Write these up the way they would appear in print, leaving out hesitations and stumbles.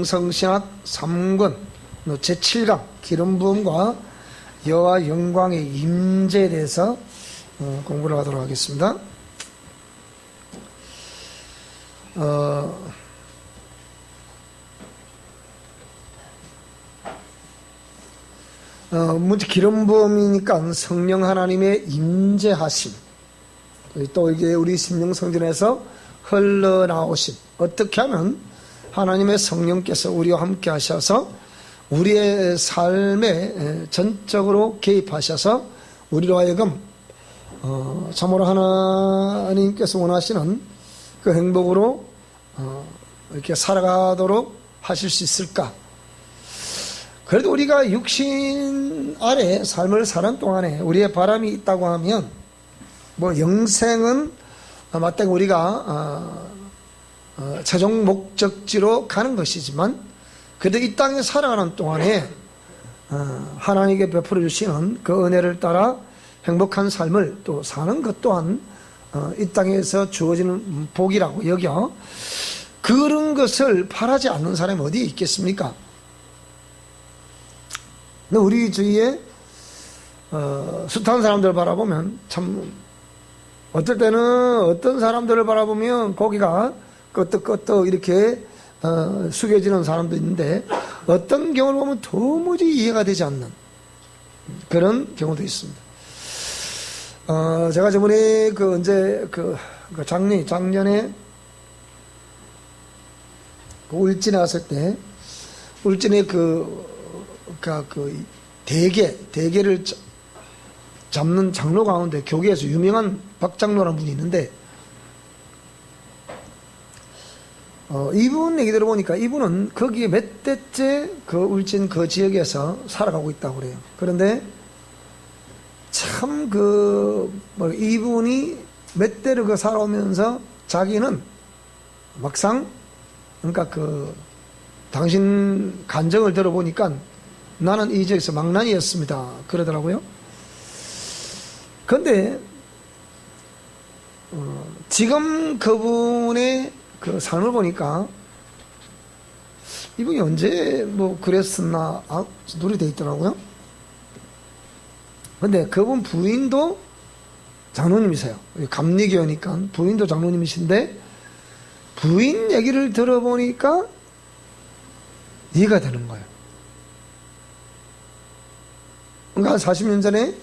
성신학 3권 제7강 기름부음과 여호와 영광의 임재에 대해서 공부를 하도록 하겠습니다. 먼저 기름부음이니까 성령 하나님의 임재하심, 또 이게 우리 심령성전에서 흘러나오심, 어떻게 하면 하나님의 성령께서 우리와 함께 하셔서 우리의 삶에 전적으로 개입하셔서 우리로 하여금 참으로 하나님께서 원하시는 그 행복으로 이렇게 살아가도록 하실 수 있을까? 그래도 우리가 육신 아래 삶을 사는 동안에 우리의 바람이 있다고 하면 뭐 영생은 마땅히 우리가 최종 목적지로 가는 것이지만 그래도 이 땅에 살아가는 동안에 하나님께 베풀어 주시는 그 은혜를 따라 행복한 삶을 또 사는 것 또한 이 땅에서 주어지는 복이라고 여겨 그런 것을 바라지 않는 사람이 어디 있겠습니까? 우리 주위에 숱한 사람들을 바라보면 참 어떨 때는 어떤 사람들을 바라보면 고기가 끄떡끄떡 이렇게 숙여지는 사람도 있는데 어떤 경우를 보면 도무지 이해가 되지 않는 그런 경우도 있습니다. 제가 저번에 작년에 울진에 왔을 때 울진에 대게를 잡는 장로 가운데 교계에서 유명한 박장로라는 분이 있는데 이분 얘기 들어보니까 이분은 거기에 몇 대째 그 울진 그 지역에서 살아가고 있다고 그래요. 그런데 참 이분이 몇 대를 살아오면서 자기는 막상 그러니까 당신 간증을 들어보니까 나는 이 지역에서 망난이였습니다 그러더라고요. 그런데 지금 그분의 그 삶을 보니까 이분이 언제 그랬었나 눈이 돼 있더라고요. 근데 그분 부인도 장로님이세요. 감리교니까 부인도 장로님이신데 부인 얘기를 들어보니까 이해가 되는 거예요. 그러니까 40년 전에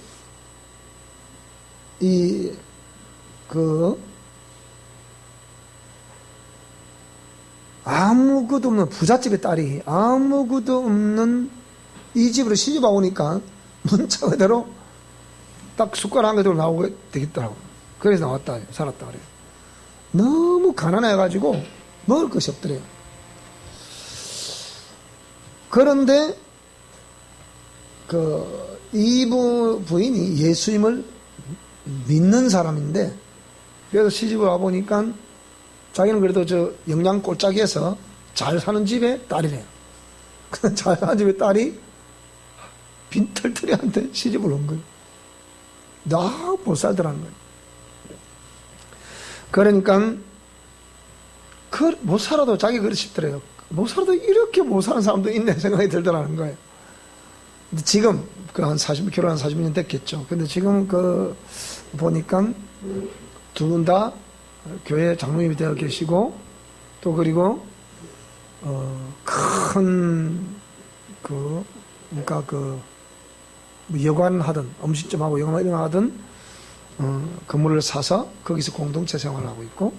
아무것도 없는 부잣집의 딸이 아무것도 없는 이 집으로 시집 와보니까 문자 그대로 딱 숟가락 한 개도 나오게 되겠더라고. 그래서 나왔다 살았다 그래요. 너무 가난해가지고 먹을 것이 없더래요. 그런데 이 부인이 예수님을 믿는 사람인데 그래서 시집을 와보니까 자기는 그래도 영양 꼴짝이에서 잘 사는 집의 딸이래요. 잘 사는 집의 딸이 빈털터리한테 시집을 온 거예요. 나 못 살더라는 거예요. 그러니까 못 살아도 자기 그렇게 싶더래요. 못 살아도 이렇게 못 사는 사람도 있네 생각이 들더라는 거예요. 근데 지금 결혼 한 40년 됐겠죠. 근데 지금 보니까 두 분 다 교회 장로님이 되어 계시고 또 그리고 여관하던 음식점하고 이런 하던 건물을 사서 거기서 공동체 생활을 하고 있고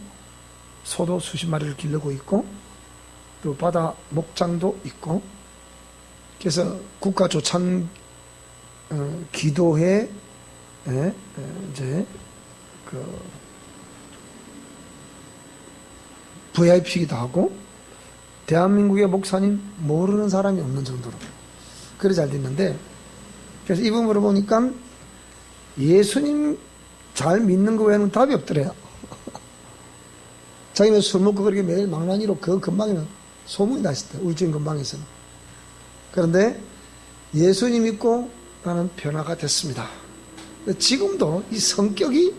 소도 수십 마리를 기르고 있고 또 바다 목장도 있고 그래서 국가조찬 기도회 이제 VIP이기도 하고 대한민국의 목사님 모르는 사람이 없는 정도로 그래 잘 됐는데 그래서 이분 물어보니까 예수님 잘 믿는 거 외에는 답이 없더래요. 자기는 술 먹고 그렇게 매일 망나니로 그 근방에는 소문이 났을 때 울진 근방에서는. 그런데 예수님 믿고 나는 변화가 됐습니다. 지금도 이 성격이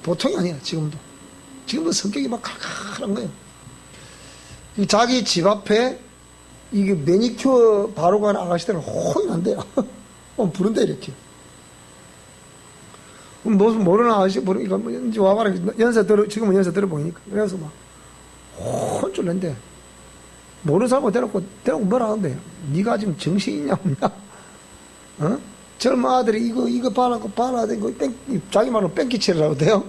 보통이 아니에요. 지금도 성격이 막 칼칼한 거예요. 자기 집 앞에 이게 매니큐어 바로 가는 아가씨들은 혼이 난대요. 부른대, 이렇게. 무슨 모르는 아가씨, 모르니까, 이제 와봐라. 지금은 연세 들어보니까. 그래서 막, 혼쭐 낸대. 모르는 사람을 데려고 뭐라 하는데, 네가 지금 정신이 있냐, 없냐? 어? 젊은 아들이 이거 봐라, 자기 말로 뺑기 치라고 돼요.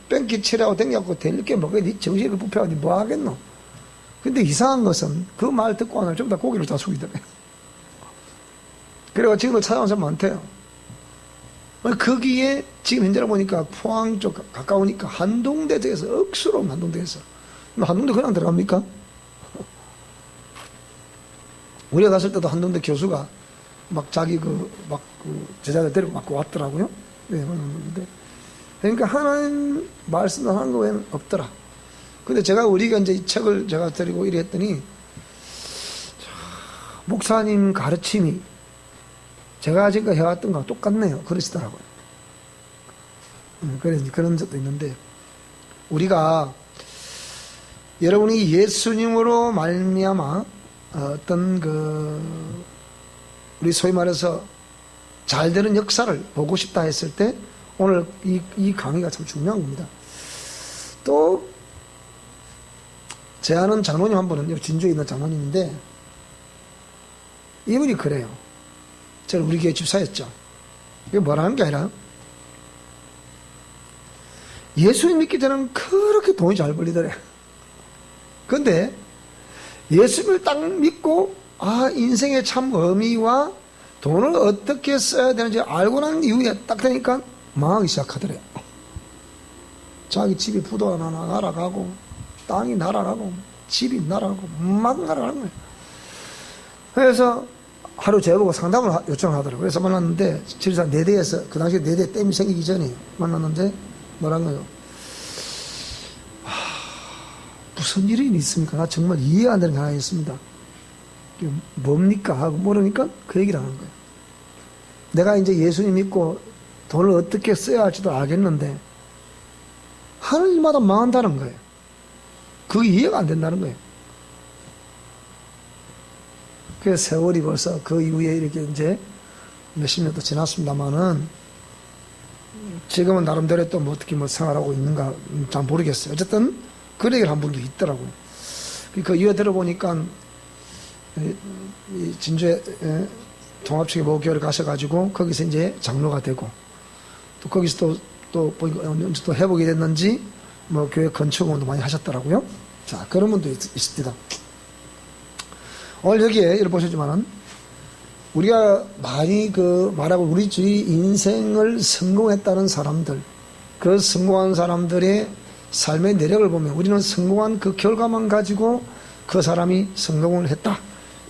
뺑기 치라고 댕겨갖고 대립게 먹어. 네 정신이 부패하고 뭐 하겠노? 근데 이상한 것은 그 말 듣고 하나 좀 다 고개를 다 숙이더래요. 그래가 지금도 찾아온 사람 많대요. 거기에 지금 현재로 보니까 포항 쪽 가까우니까 한동대에서 억수로 한동대에서. 한동대 그냥 들어갑니까? 우리가 갔을 때도 한동대 교수가 막 자기 제자들 데리고 막 왔더라고요. 네, 그러니까 하나님 말씀을 하는 거 외에는 없더라. 근데 우리가 이제 이 책을 제가 드리고 이래 했더니, 목사님 가르침이 제가 지금 해왔던 거와 똑같네요. 그러시더라고요. 그런 적도 있는데, 우리가 여러분이 예수님으로 말미암아 어떤 우리 소위 말해서 잘 되는 역사를 보고 싶다 했을 때 오늘 이 강의가 참 중요한 겁니다. 또 제 아는 장로님 한 분은 진주에 있는 장로님인데 이분이 그래요. 저는 우리 교회 집사였죠. 이게 뭐라는 게 아니라 예수님 믿기 전에는 그렇게 돈이 잘 벌리더래. 근데 예수님을 딱 믿고 인생의 참 의미와 돈을 어떻게 써야 되는지 알고 난 이후에 딱 되니까 망하기 시작하더래요. 자기 집이 부도가 날아가고 땅이 날아가고 집이 날아가고 막 날아가는 거예요. 그래서 하루 저보고 상담을 요청을 하더라고요. 그래서 만났는데 지리산 4대에서 그 당시에 4대 댐이 생기기 전에 만났는데 뭐란 거예요. 무슨 일이 있습니까? 나 정말 이해가 안 되는 게 하나 있습니다. 뭡니까? 하고 모르니까 그 얘기를 하는 거예요. 내가 이제 예수님 믿고 돈을 어떻게 써야 할지도 알겠는데 하는 일마다 망한다는 거예요. 그게 이해가 안 된다는 거예요. 그래서 세월이 벌써 그 이후에 이렇게 이제 몇십 년도 지났습니다만은 지금은 나름대로 또 어떻게 생활하고 있는가 잘 모르겠어요. 어쨌든 그 얘기를 한 분도 있더라고요. 그 이후에 들어보니까 진주에 통합측의 모교를 가셔가지고 거기서 이제 장로가 되고 또 거기서 또 보니까 언제 또 회복이 됐는지 교회 건축원도 많이 하셨더라고요. 자, 그런 분도 있습니다. 오늘 여기에 이렇게 보셨지만은 우리가 많이 말하고 우리 주위 인생을 성공했다는 사람들, 그 성공한 사람들의 삶의 내력을 보면 우리는 성공한 그 결과만 가지고 그 사람이 성공을 했다.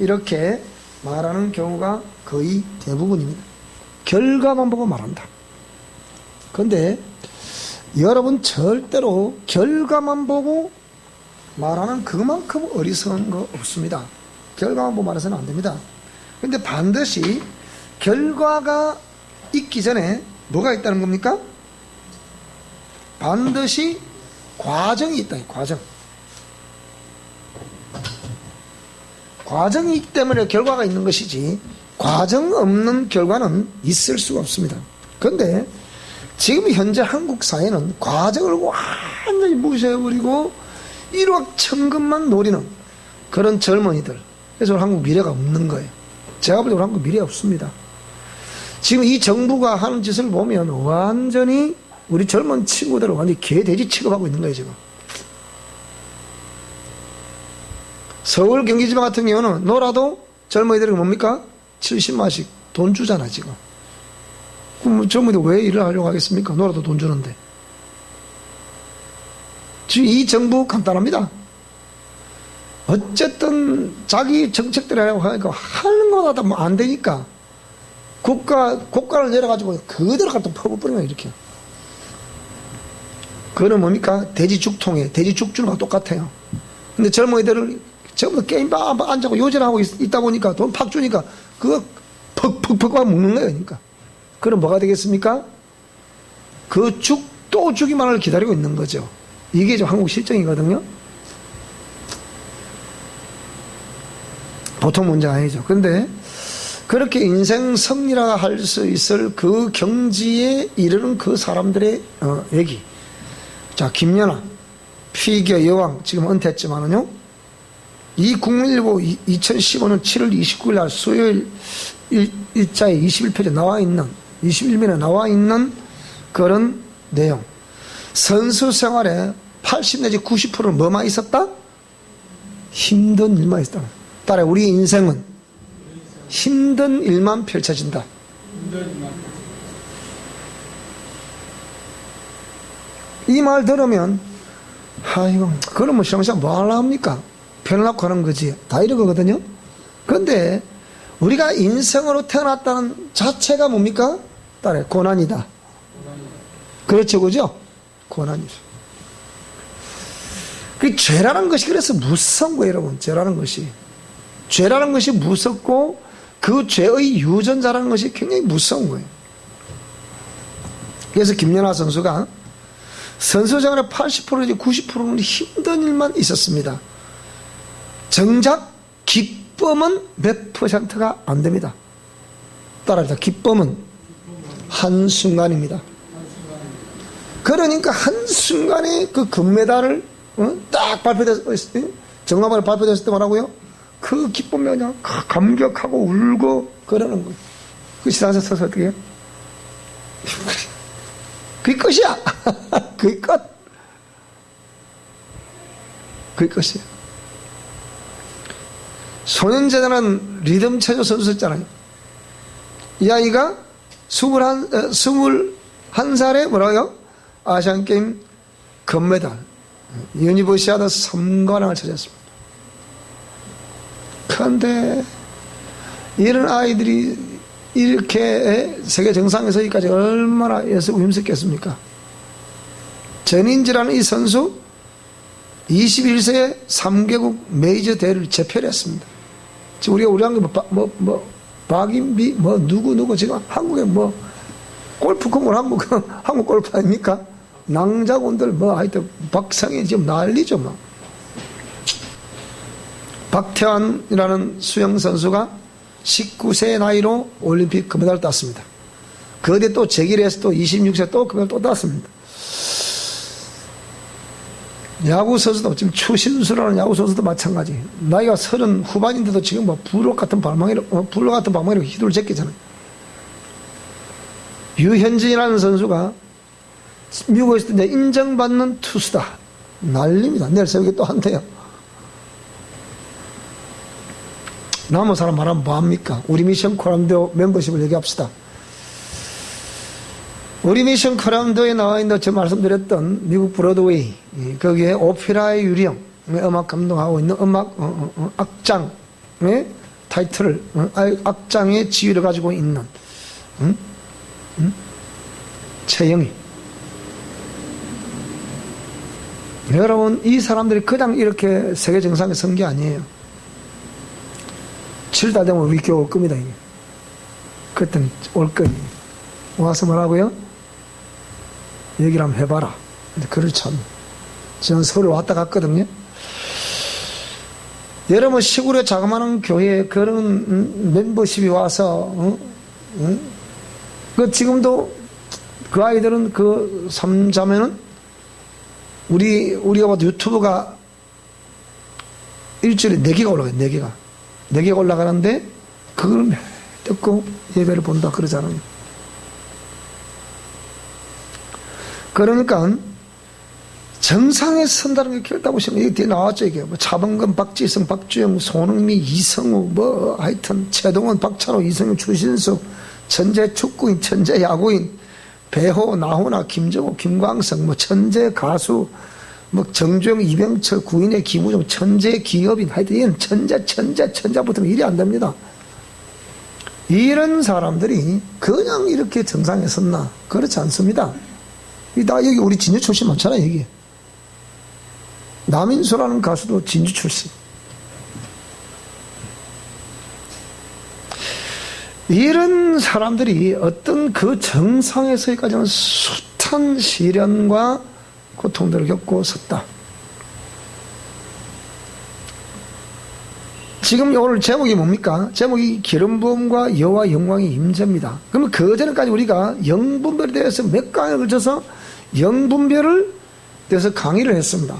이렇게 말하는 경우가 거의 대부분입니다. 결과만 보고 말한다. 그런데 여러분 절대로 결과만 보고 말하는 그만큼 어리석은 거 없습니다. 결과만 보고 말해서는 안 됩니다. 그런데 반드시 결과가 있기 전에 뭐가 있다는 겁니까? 반드시 과정이 있다. 과정이 있기 때문에 결과가 있는 것이지 과정 없는 결과는 있을 수가 없습니다. 그런데 지금 현재 한국 사회는 과정을 완전히 무시해버리고 일확천금만 노리는 그런 젊은이들. 그래서 한국 미래가 없는 거예요. 제가 볼 때 한국 미래 없습니다. 지금 이 정부가 하는 짓을 보면 완전히 우리 젊은 친구들을 완전히 개돼지 취급하고 있는 거예요, 지금. 서울 경기지방 같은 경우는 놀아도 젊은이들이 뭡니까? 70만씩 돈 주잖아, 지금. 그럼 젊은이들 왜 일을 하려고 하겠습니까? 놀아도 돈 주는데. 지금 이 정부 간단합니다. 어쨌든 자기 정책대로 하려고 하니까 하는 거다 뭐 안 되니까 고가를 내려가지고 그대로 갖다 퍼부어버리면 이렇게. 그거는 뭡니까? 돼지 죽통에 돼지 죽 주는 거랑 똑같아요. 근데 젊은이들을 전부 게임방 앉아고 요전하고 있다 보니까 돈 팍 주니까 그거 퍽퍽퍽 먹는 거예요. 그러니까. 그럼 뭐가 되겠습니까? 그 또 주기만을 기다리고 있는 거죠. 이게 좀 한국 실정이거든요. 보통 문제가 아니죠. 그런데 그렇게 인생 승리라 할 수 있을 그 경지에 이르는 그 사람들의 얘기. 자, 김연아, 피겨 여왕, 지금 은퇴했지만은요, 이 국민일보 2015년 7월 29일 날 수요일 일자에 21페이지에 나와 있는, 21면에 나와 있는 그런 내용. 선수 생활에 80 내지 90%는 뭐만 있었다? 힘든 일만 있었다. 따라 우리 인생은 힘든 일만 펼쳐진다. 이 말 들으면, 아이고, 그러면 시험시험 뭐 하려 합니까? 편하고 하는 거지. 다 이러거든요. 그런데 우리가 인생으로 태어났다는 자체가 뭡니까? 따라 고난이다. 그렇죠, 그죠? 고난이죠. 그 죄라는 것이 그래서 무서운 거예요, 여러분. 죄라는 것이. 죄라는 것이 무섭고 그 죄의 유전자라는 것이 굉장히 무서운 거예요. 그래서 김연아 선수가 선수 생활의 80%지 90%는 힘든 일만 있었습니다. 정작 기쁨은 몇 %가 안 됩니다. 따라합니다. 기쁨은 한순간입니다. 그러니까 한순간에 그 금메달을 딱 발표됐을 정화발 발표됐을 때 말하고요, 그 기쁨이 그냥 감격하고 울고 그러는 거예요. 그 시상에서 서서 어떻게 해요? 그게 끝이야. 그게 끝. 그게 끝이에요. 소년재단은 리듬 체조 선수였잖아요. 이 아이가 21살에 뭐라고요? 아시안게임 금메달, 유니버시아드 3관왕을 차지했습니다. 그런데 이런 아이들이 이렇게 세계 정상에 서기까지 얼마나 애쓰고 힘썼겠습니까? 전인지라는 이 선수 21세에 3개국 메이저 대회를 제패했습니다. 지금 우리 한국 박인비 누구 지금 한국에 골프 공을 한국 골프 아닙니까? 낭자군들 하여튼 박상이 지금 난리죠. 박태환이라는 수영 선수가 19세 나이로 올림픽 금메달을 땄습니다. 그 뒤에 또 재기를 해서 또 26세 또 금메달을 또 땄습니다. 야구 선수도 지금 추신수라는 야구 선수도 마찬가지. 나이가 30 후반인데도 지금 불로 같은 방망이로 휘두를 제끼잖아요. 유현진이라는 선수가 미국에서 이제 인정받는 투수다. 난립니다. 내일 새벽에 또 한대요. 남은 사람 말하면 뭐합니까? 우리 미션 코람도 멤버십을 얘기합시다. 우리 미션 코람도에 나와 있는 제가 말씀드렸던 미국 브로드웨이, 거기에 오페라의 유령, 음악 감독하고 있는 음악 악장의 타이틀을, 악장의 지위를 가지고 있는 최영희. 여러분, 이 사람들이 그냥 이렇게 세계 정상에 선 게 아니에요. 7달 되면 우리 교회 올 겁니다. 이게. 그때는 올 거예요. 와서 뭐라고요? 얘기를 한번 해봐라. 근데 그걸 참, 저는 서울 왔다 갔거든요. 여러분, 시골의 자그마한 교회에 그런 멤버십이 와서, 그 지금도 그 아이들은 그 3자매는 우리가 봐도 유튜브가 일주일에 4개가 올라가요. 4개가. 4개가 올라가는데 그걸 듣고 예배를 본다 그러잖아요. 그러니까 정상에 선다는 게 결다고 생각해요. 여기 뒤에 나왔죠. 이게 차범근, 박지성, 박주영, 손흥민, 이성우, 하여튼 최동원, 박찬호, 이성우, 추신수, 천재 축구인, 천재 야구인, 배호, 나훈아, 김정호, 김광석, 천재 가수, 정주영, 이병철, 구인의 김우중, 천재 기업인, 하여튼 이건 천재 붙으면 일이 안 됩니다. 이런 사람들이 그냥 이렇게 정상에 섰나? 그렇지 않습니다. 나 여기 우리 진주 출신 많잖아요, 여기. 남인수라는 가수도 진주 출신. 이런 사람들이 어떤 그 정상에 서기까지는 숱한 시련과 고통들을 겪고 섰다. 지금 오늘 제목이 뭡니까? 제목이 기름 부음과 여호와 영광의 임재입니다. 그러면 그 전에까지 우리가 영분별에 대해서 몇 강에 걸쳐서 영분별을 대해서 강의를 했습니다.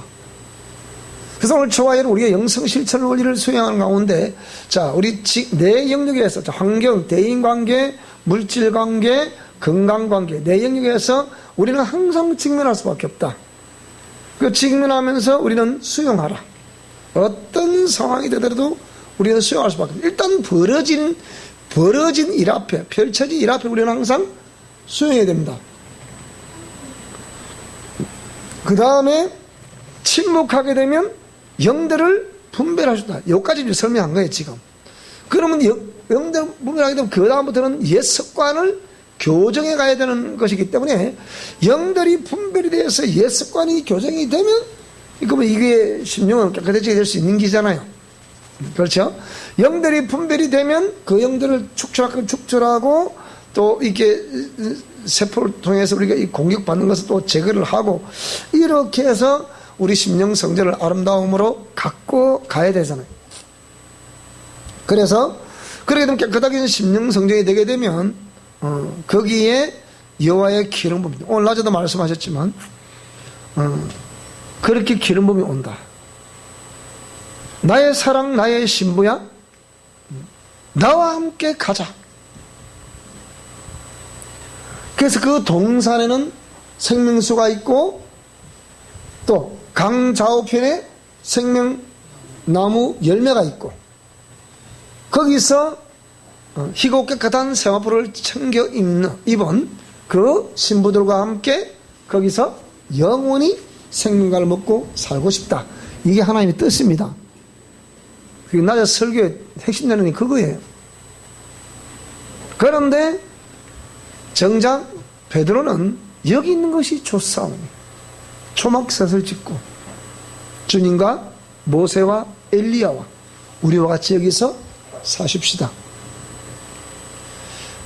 그래서 오늘 저와 여러분 우리가 영성 실천 원리를 수행하는 가운데, 자, 우리 내 영역에서 환경, 대인관계, 물질관계, 건강관계, 내 영역에서 우리는 항상 직면할 수밖에 없다. 그 직면하면서 우리는 수용하라. 어떤 상황이 되더라도 우리는 수용할 수밖에 없다. 일단 벌어진 일 앞에, 펼쳐진 일 앞에 우리는 항상 수용해야 됩니다. 그 다음에 침묵하게 되면 영들을 분별하셨다. 여기까지 설명한 거예요, 지금. 그러면 영들을 분별하게 되면 그 다음부터는 옛 습관을 교정해 가야 되는 것이기 때문에 영들이 분별이 돼서 옛 습관이 교정이 되면 그러면 이게 심령은 깨끗해지게 될 수 있는 기잖아요. 그렇죠? 영들이 분별이 되면 그 영들을 축출하고 또 이렇게 세포를 통해서 우리가 이 공격받는 것을 또 제거를 하고 이렇게 해서 우리 심령 성전을 아름다움으로 갖고 가야 되잖아요. 그래서 그렇게 되면 깨끗하게 심령 성전이 되게 되면 거기에 여호와의 기름 부음이, 오늘 낮에도 말씀하셨지만 그렇게 기름 부음이 온다. 나의 사랑, 나의 신부야, 나와 함께 가자. 그래서 그 동산에는 생명수가 있고 또 강 좌우편에 생명나무 열매가 있고 거기서 희고 깨끗한 세마포를 챙겨 입은 그 신부들과 함께 거기서 영원히 생명과를 먹고 살고 싶다. 이게 하나님의 뜻입니다. 그게 낮에 설교의 핵심 내용이 그거예요. 그런데 정작 베드로는 여기 있는 것이 좋사오니 초막셋을 짓고 주님과 모세와 엘리야와 우리와 같이 여기서 사십시다.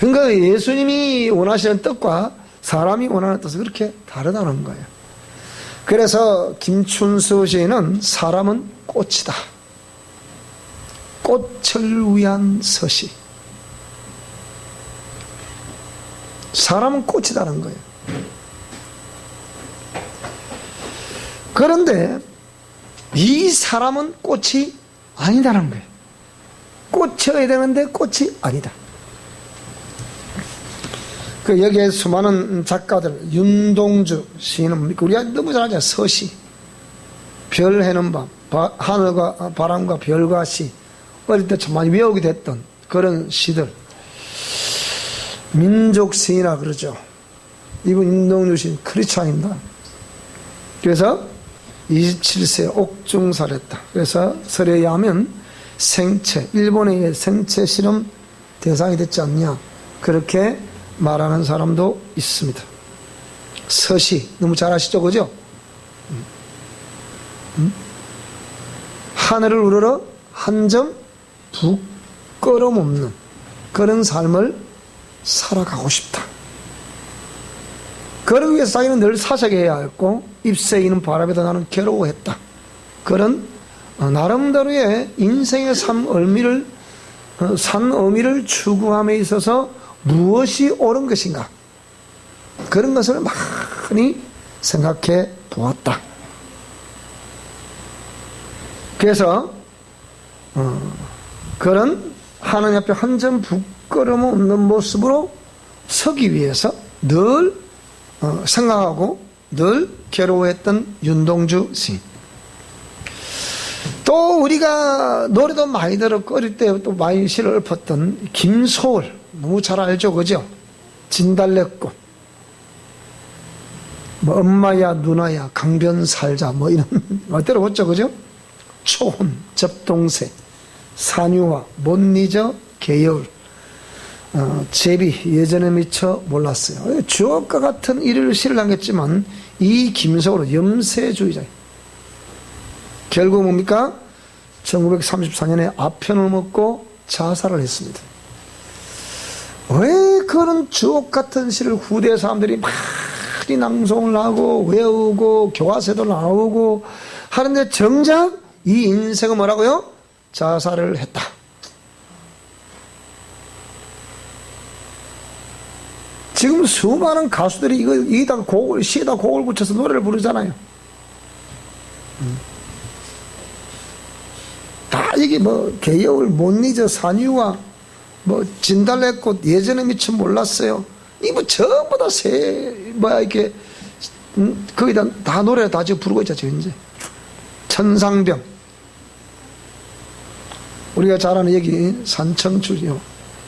그러니까 예수님이 원하시는 뜻과 사람이 원하는 뜻은 그렇게 다르다는 거예요. 그래서 김춘수 시인은 사람은 꽃이다. 꽃을 위한 서시. 사람은 꽃이다는 거예요. 그런데 이 사람은 꽃이 아니다는 거예요. 꽃이어야 되는데 꽃이 아니다. 여기에 수많은 작가들, 윤동주 시인은 우리가 너무 잘 알잖아요. 서시, 별 해는 밤, 하늘과 바람과 별과 시, 어릴 때 참 많이 외우게 됐던 그런 시들. 민족 시인이라 그러죠. 이분 윤동주 시인 크리스찬입니다. 그래서 27세 옥중살했다. 그래서 설에 의하면 생체, 일본의 생체 실험 대상이 됐지 않냐, 그렇게 말하는 사람도 있습니다. 서시 너무 잘 아시죠, 그죠? 하늘을 우러러 한 점 부끄럼 없는 그런 삶을 살아가고 싶다. 그러기 위해서 자기는 늘 사색해야 했고 잎새이는 바람에도 나는 괴로워했다. 그런 나름대로의 인생의 산 의미를 추구함에 있어서 무엇이 옳은 것인가, 그런 것을 많이 생각해 보았다. 그래서 그런 하나님 앞에 한 점 부끄러움 없는 모습으로 서기 위해서 늘 생각하고 늘 괴로워했던 윤동주 시인. 또 우리가 노래도 많이 들었고 어릴 때 또 많이 시를 읊었던 김소월, 너무 잘 알죠, 그죠? 진달래꽃, 뭐 엄마야 누나야 강변 살자, 뭐 이런 들어봤죠, 그죠? 초혼, 접동새, 산유화, 못 잊어 개여울, 제비, 예전에 미처 몰랐어요. 주옥과 같은 일을 시를 남겼지만 이 김소월은 염세주의자. 결국 뭡니까? 1934년에 아편을 먹고 자살을 했습니다. 왜 그런 주옥 같은 시를 후대 사람들이 많이 낭송을 하고 외우고 교과서도 나오고 하는데 정작 이 인생은 뭐라고요? 자살을 했다. 지금 수많은 가수들이 이다가 시에다 곡을 붙여서 노래를 부르잖아요. 다 이게 뭐 개여울 못 잊어 산유와 뭐 진달래꽃 예전에 미처 몰랐어요. 이 뭐 전부 다 이렇게 거기다 다 노래 다 지금 부르고 있죠 지금 이제. 천상병. 우리가 잘 아는 여기 산청 출신,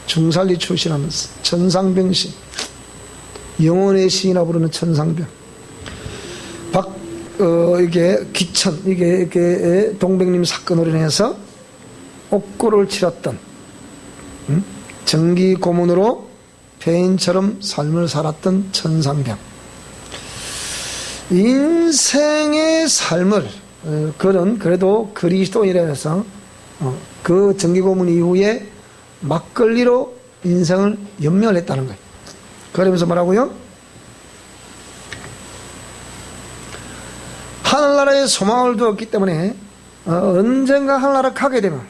중살리 출신하는 천상병시. 영혼의 시인이라 부르는 천상병. 이게 기천, 이게 동백님 사건으로 인해서 옥고를 치렀던, 정기 고문으로 폐인처럼 삶을 살았던 천상병. 인생의 삶을, 그는 그래도 그리스도인이라 해서, 그 정기 고문 이후에 막걸리로 인생을 연명을 했다는 거예요. 그러면서 뭐라고요? 하늘나라에 소망을 두었기 때문에 언젠가 하늘나라 가게 되면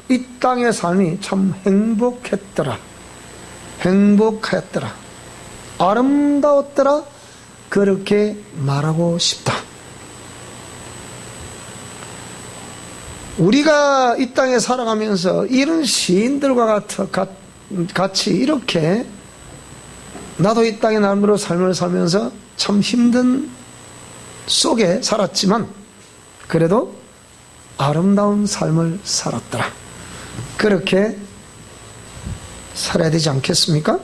이 땅의 삶이 참 행복했더라, 행복하였더라, 아름다웠더라, 그렇게 말하고 싶다. 우리가 이 땅에 살아가면서 이런 시인들과 같이 이렇게 나도 이 땅의 나름대로 삶을 살면서 참 힘든 속에 살았지만 그래도 아름다운 삶을 살았더라, 그렇게 살아야 되지 않겠습니까?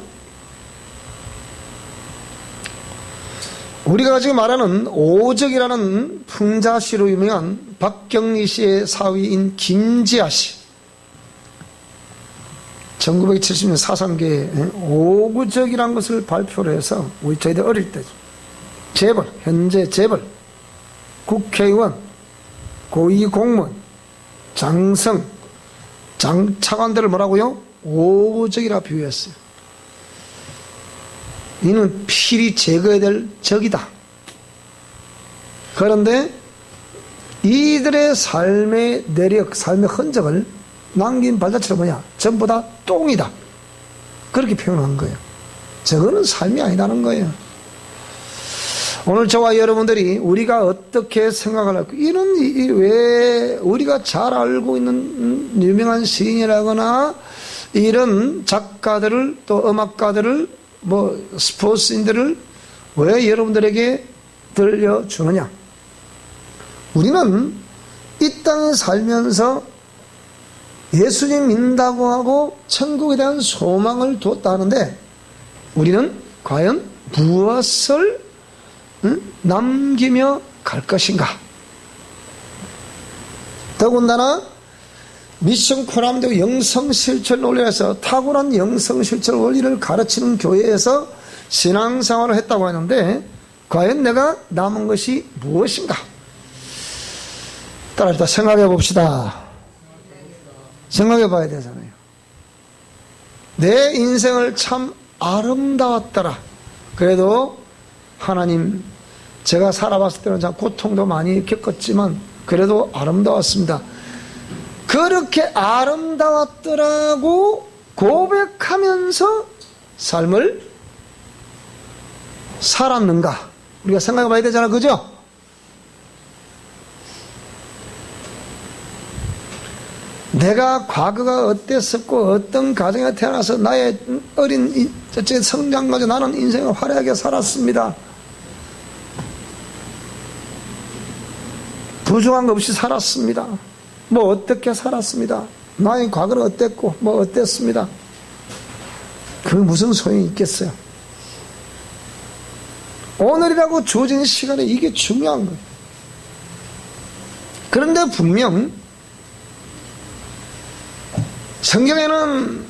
우리가 지금 말하는 오적이라는 풍자시로 유명한 박경리 씨의 사위인 김지아 씨, 1970년 사상계에 오구적이라는 것을 발표를 해서 저희들 어릴 때 재벌, 현재 재벌, 국회의원, 고위공무원, 장성, 장차관들을 뭐라고요? 오구적이라 비유했어요. 이는 필히 제거해야 될 적이다. 그런데 이들의 삶의 내력, 삶의 흔적을 남긴 발자취가 뭐냐? 전부 다 똥이다. 그렇게 표현한 거예요. 저거는 삶이 아니라는 거예요. 오늘 저와 여러분들이 우리가 어떻게 생각을 할까? 왜 우리가 잘 알고 있는 유명한 시인이라거나 이런 작가들을, 또 음악가들을, 뭐 스포츠인들을 왜 여러분들에게 들려주느냐? 우리는 이 땅에 살면서 예수님 믿는다고 하고 천국에 대한 소망을 두었다 하는데 우리는 과연 무엇을 남기며 갈 것인가? 더군다나 미션 코람도 영성실천 원리에서 탁월한 영성실천 원리를 가르치는 교회에서 신앙생활을 했다고 하는데 과연 내가 남은 것이 무엇인가? 따라 생각해 봅시다. 생각해 봐야 되잖아요. 내 인생을 참 아름다웠더라. 그래도 하나님, 제가 살아봤을 때는 참 고통도 많이 겪었지만 그래도 아름다웠습니다. 그렇게 아름다웠더라고 고백하면서 삶을 살았는가? 우리가 생각해 봐야 되잖아, 그죠? 내가 과거가 어땠었고 어떤 가정에 태어나서 나의 어린 성장 가지고 나는 인생을 화려하게 살았습니다. 부족한 거 없이 살았습니다. 뭐 어떻게 살았습니다. 나의 과거는 어땠고 뭐 어땠습니다. 그 무슨 소용이 있겠어요. 오늘이라고 주어진 시간에 이게 중요한 거예요. 그런데 분명 성경에는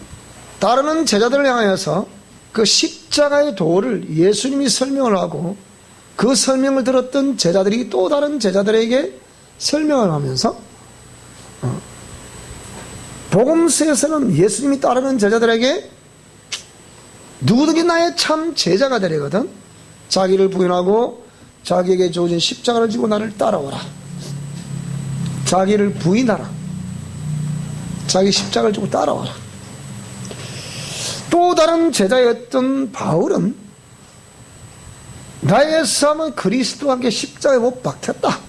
다른 제자들을 향해서 그 십자가의 도를 예수님이 설명을 하고 그 설명을 들었던 제자들이 또 다른 제자들에게 설명을 하면서 복음서에서는 예수님이 따르는 제자들에게 누구든지 나의 참 제자가 되려거든 자기를 부인하고 자기에게 주어진 십자가를 지고 나를 따라오라. 자기를 부인하라. 자기 십자가를 주고 따라와라. 또 다른 제자였던 바울은 나의 삶은 그리스도와 함께 십자가에 못 박혔다.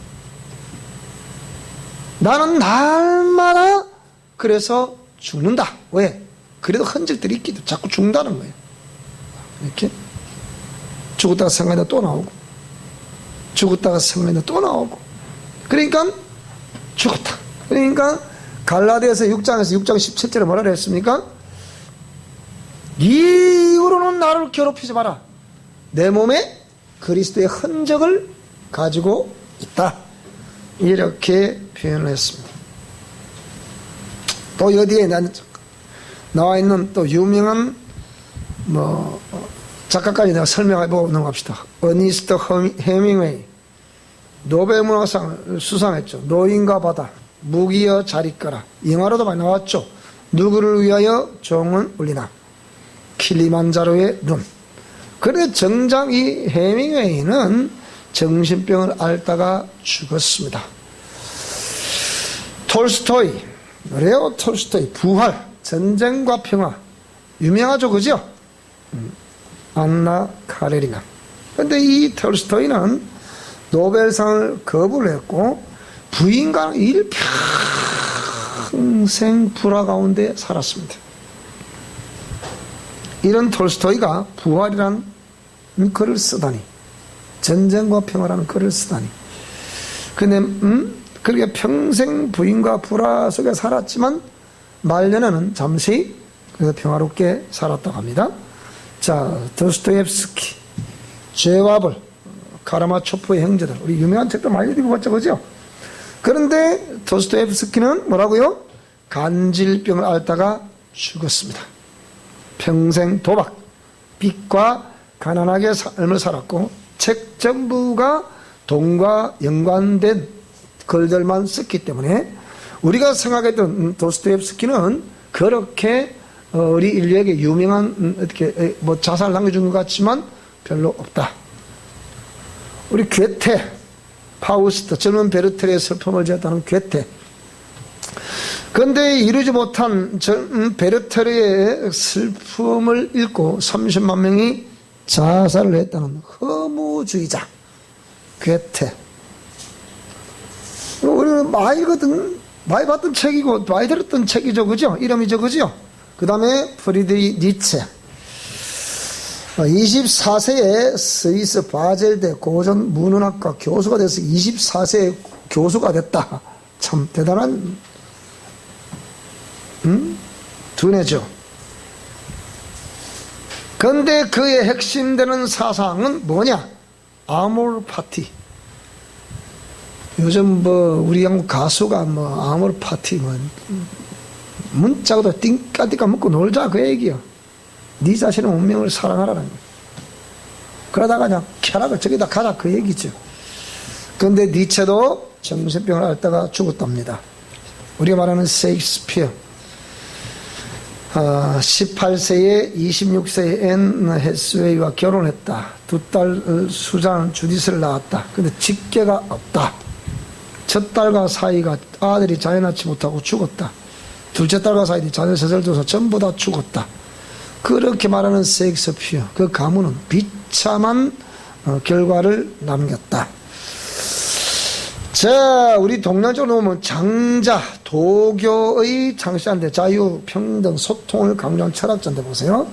나는 날마다 그래서 죽는다. 왜? 그래도 흔적들이 있기도 자꾸 죽는다는 거예요. 이렇게 죽었다가 생각하다 또 나오고, 죽었다가 생각하다 또 나오고, 그러니까 죽었다. 그러니까 갈라디아서 6장에서 6장 17절에 뭐라 그랬습니까? 이후로는 나를 괴롭히지 마라. 내 몸에 그리스도의 흔적을 가지고 있다. 이렇게 표현을 했습니다. 또 어디에 나와 있는 또 유명한 작가까지 내가 설명해보고 넘어갑시다. 어니스트 헤밍웨이, 노벨 문학상을 수상했죠. 노인과 바다, 무기여 잘 있거라. 영화로도 많이 나왔죠. 누구를 위하여 종은 울리나, 킬리만자로의 눈. 그런데 정작 이 헤밍웨이는 정신병을 앓다가 죽었습니다. 톨스토이, 레오 톨스토이, 부활, 전쟁과 평화, 유명하죠, 그죠? 안나 카레리나. 그런데 이 톨스토이는 노벨상을 거부를 했고 부인과 일평생 불화 가운데 살았습니다. 이런 톨스토이가 부활이란 글을 쓰다니, 전쟁과 평화라는 글을 쓰다니. 근데 그렇게 평생 부인과 불화 속에 살았지만 말년에는 잠시 그래서 평화롭게 살았다고 합니다. 자, 도스토옙스키, 죄와벌, 카라마초프의 형제들, 우리 유명한 책도 많이 읽어봤죠, 그죠? 그런데 도스토옙스키는 뭐라고요? 간질병을 앓다가 죽었습니다. 평생 도박, 빚과 가난하게 삶을 살았고 책 전부가 돈과 연관된 글들만 썼기 때문에 우리가 생각했던 도스토옙스키는 그렇게 우리 인류에게 유명한 어떻게 자산을 남겨준 것 같지만 별로 없다. 우리 괴테, 파우스트, 젊은 베르테르의 슬픔을 지었다는 괴테. 그런데 이루지 못한 젊은 베르테르의 슬픔을 읽고 30만 명이 자살을 했다는 허무주의자 괴테. 우리는 많이 봤던 책이고 많이 들었던 책이죠, 그죠? 이름이죠, 그죠? 그 다음에 프리드리 니체. 24세에 스위스 바젤대 고전 문헌학과 교수가 돼서 24세에 교수가 됐다. 참 대단한 두뇌죠. 그런데 그의 핵심되는 사상은 뭐냐? 아모르 파티. 요즘 우리 한국 가수가 아모르 파티 문자고도 띵까띵까 먹고 놀자 그 얘기야. 네 자신의 운명을 사랑하라는 거야. 그러다가 그냥 쾌락을 저기다 가자 그 얘기죠. 그런데 니체도 정신병을 앓다가 죽었답니다. 우리가 말하는 셰익스피어, 18세에 26세의 앤 해스웨이와 결혼했다. 두 딸 수잔 주디스를 낳았다. 근데 직계가 없다. 첫 딸과 사이가 아들이 자연 낳지 못하고 죽었다. 둘째 딸과 사이도 자녀 세살돼서 전부 다 죽었다. 그렇게 말하는 셰익스피어, 그 가문은 비참한 결과를 남겼다. 자, 우리 동양적으로 보면 장자, 도교의 창시자인데 자유, 평등, 소통을 강조한 철학자인데 보세요.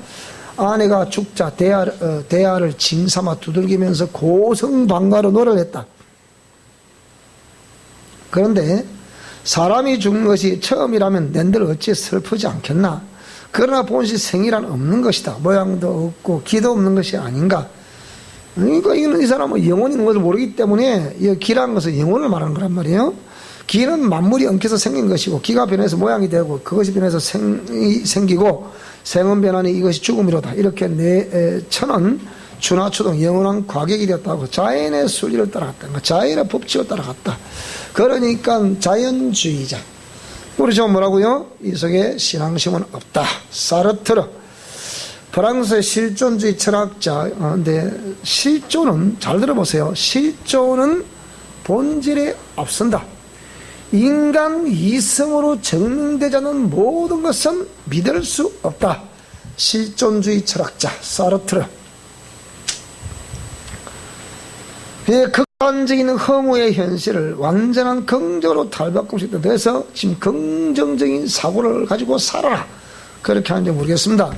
아내가 죽자 대야를 짐 삼아 두들기면서 고성방가로 노래를 했다. 그런데 사람이 죽는 것이 처음이라면 낸들 어찌 슬프지 않겠나. 그러나 본시 생이란 없는 것이다. 모양도 없고 기도 없는 것이 아닌가. 그러니까 이거는 이 사람은 영혼이 있는 것을 모르기 때문에 이 기라는 것은 영혼을 말하는 거란 말이에요. 기는 만물이 엉켜서 생긴 것이고 기가 변해서 모양이 되고 그것이 변해서 생기고 생은 변하니 이것이 죽음이로다. 이렇게 천은 준하초동 영원한 과격이 되었다고 자연의 순리를 따라갔다. 자연의 법칙을 따라갔다. 그러니까 자연주의자. 우리 저 뭐라고요? 이 속에 신앙심은 없다. 사르트르, 프랑스의 실존주의 철학자. 근데 실존은 잘 들어보세요. 실존은 본질에 앞선다. 인간 이성으로 증명되지 않는 모든 것은 믿을 수 없다. 실존주의 철학자 사르트르. 극단적인 허무의 현실을 완전한 긍정으로 탈바꿈시켰다. 그래서 지금 긍정적인 사고를 가지고 살아라, 그렇게 하는지 모르겠습니다.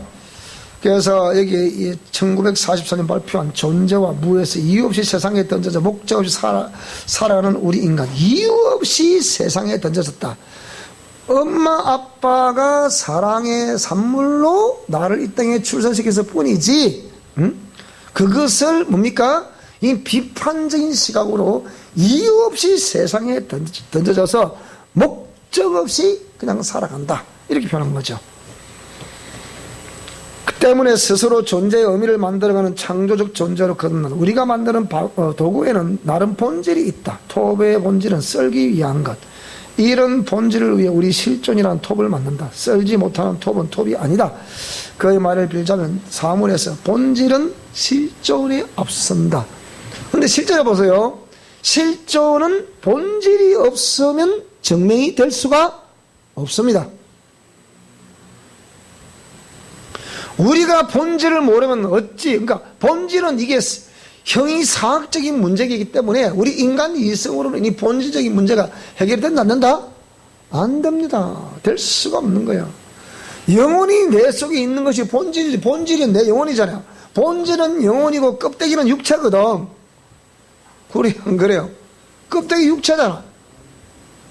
그래서 여기 1944년 발표한 존재와 무에서 이유 없이 세상에 던져져 목적 없이 살아가는 우리 인간, 이유 없이 세상에 던져졌다. 엄마 아빠가 사랑의 산물로 나를 이 땅에 출생시켜서 뿐이지, 그것을 뭡니까? 이 비판적인 시각으로 이유 없이 세상에 던져져서 목적 없이 그냥 살아간다, 이렇게 표현한 거죠. 그 때문에 스스로 존재의 의미를 만들어가는 창조적 존재로 거듭난다. 우리가 만드는 도구에는 나름 본질이 있다. 톱의 본질은 썰기 위한 것. 이런 본질을 위해 우리 실존이라는 톱을 만든다. 썰지 못하는 톱은 톱이 아니다. 그의 말을 빌자면 사물에서 본질은 실존에 앞선다. 근데 실제로 보세요. 실존은 본질이 없으면 증명이 될 수가 없습니다. 우리가 본질을 모르면 어찌, 그러니까 본질은 이게 형이사학적인 문제이기 때문에 우리 인간 이성으로는 이 본질적인 문제가 해결된다 안 된다? 안 됩니다. 될 수가 없는 거야. 영혼이 내 속에 있는 것이 본질이지. 본질이 내 영혼이잖아요. 본질은 영혼이고 껍데기는 육체거든. 그래, 안 그래요? 껍데기 육체잖아.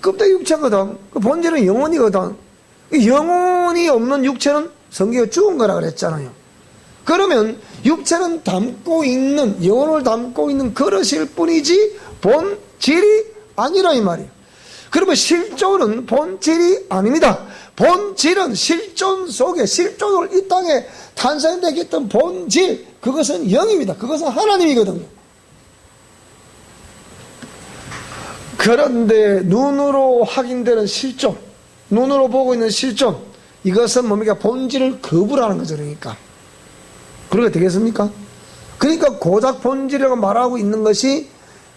껍데기 육체거든. 그 본질은 영혼이거든. 영혼이 없는 육체는 성경에 죽은 거라 그랬잖아요. 그러면 육체는 담고 있는, 영혼을 담고 있는 그릇일 뿐이지 본질이 아니라 이 말이에요. 그러면 실존은 본질이 아닙니다. 본질은 실존 속에, 실존을 이 땅에 탄생되게 했던 본질, 그것은 영입니다. 그것은 하나님이거든요. 그런데 눈으로 확인되는 실존, 눈으로 보고 있는 실존, 이것은 뭡니까? 본질을 거부하는 거죠. 그러니까 그렇게 되겠습니까? 그러니까 고작 본질이라고 말하고 있는 것이